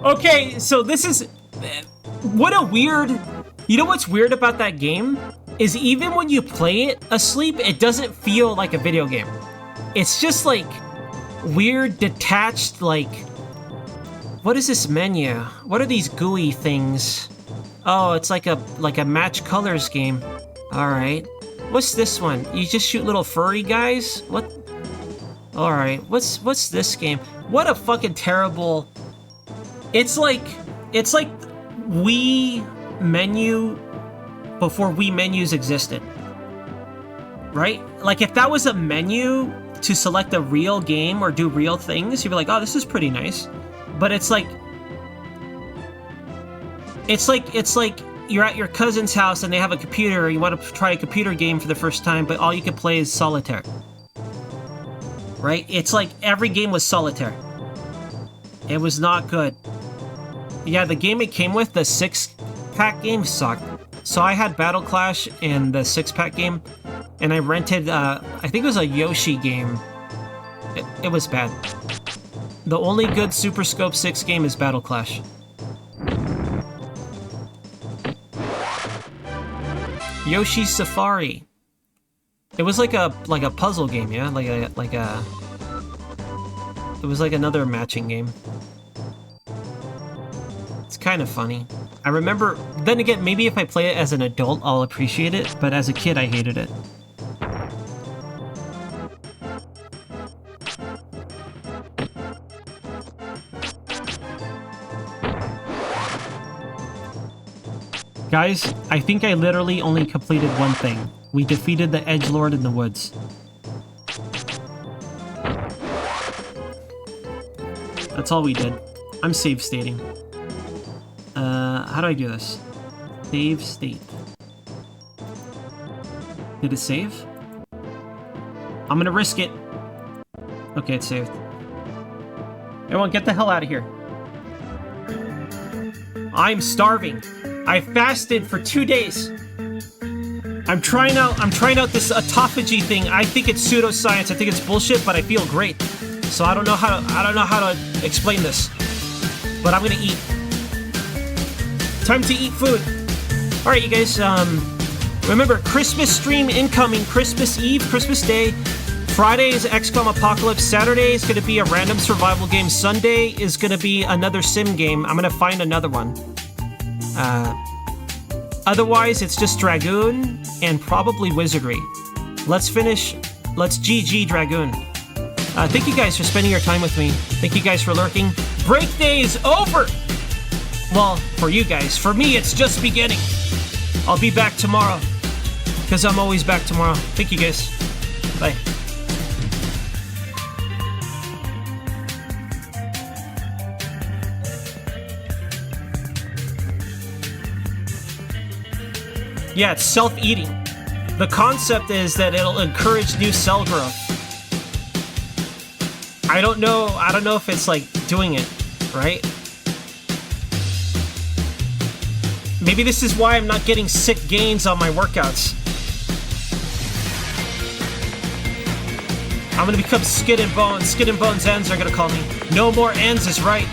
Okay, so this is... What a weird... You know what's weird about that game? Is even when you play it asleep, it doesn't feel like a video game. It's just like weird, detached, like... What is this menu? What are these gooey things? Oh, it's like a match colors game. Alright. What's this one? You just shoot little furry guys? What? Alright, what's this game? What a fucking terrible... It's like Wii menu before Wii menus existed. Right? Like if that was a menu to select a real game or do real things, you'd be like, oh, this is pretty nice. But it's like you're at your cousin's house and they have a computer, you want to try a computer game for the first time, but all you can play is solitaire. Right? It's like every game was solitaire. It was not good. Yeah, the game it came with, the 6-pack game, sucked. So I had Battle Clash and the 6-pack game, and I rented, I think it was a Yoshi game. It was bad. The only good Super Scope 6 game is Battle Clash. Yoshi's Safari. It was like a puzzle game, yeah? It was like another matching game. It's kind of funny. I remember, then again, maybe if I play it as an adult, I'll appreciate it, but as a kid, I hated it. Guys, I think I literally only completed one thing. We defeated the Edgelord in the woods. That's all we did. I'm save stating. How do I do this? Save state. Did it save? I'm gonna risk it. Okay, it's saved. Everyone, get the hell out of here. I'm starving. I fasted for 2 days. I'm trying out this autophagy thing. I think it's pseudoscience. I think it's bullshit, but I feel great. So I don't know how to explain this. But I'm gonna eat. Time to eat food. All right, you guys. Remember, Christmas stream incoming. Christmas Eve, Christmas Day. Friday is XCOM Apocalypse. Saturday is gonna be a random survival game. Sunday is gonna be another sim game. I'm gonna find another one. Otherwise, it's just Dragoon and probably Wizardry. Let's GG Dragoon. Thank you guys for spending your time with me. Thank you guys for lurking. Break day is over! Well, for you guys. For me, it's just beginning. I'll be back tomorrow. Because I'm always back tomorrow. Thank you guys. Bye. Yeah, it's self-eating. The concept is that it'll encourage new cell growth. I don't know if it's like doing it, right? Maybe this is why I'm not getting sick gains on my workouts. I'm gonna become Skin and Bones. Skin and Bones ends are gonna call me. No more ends is right.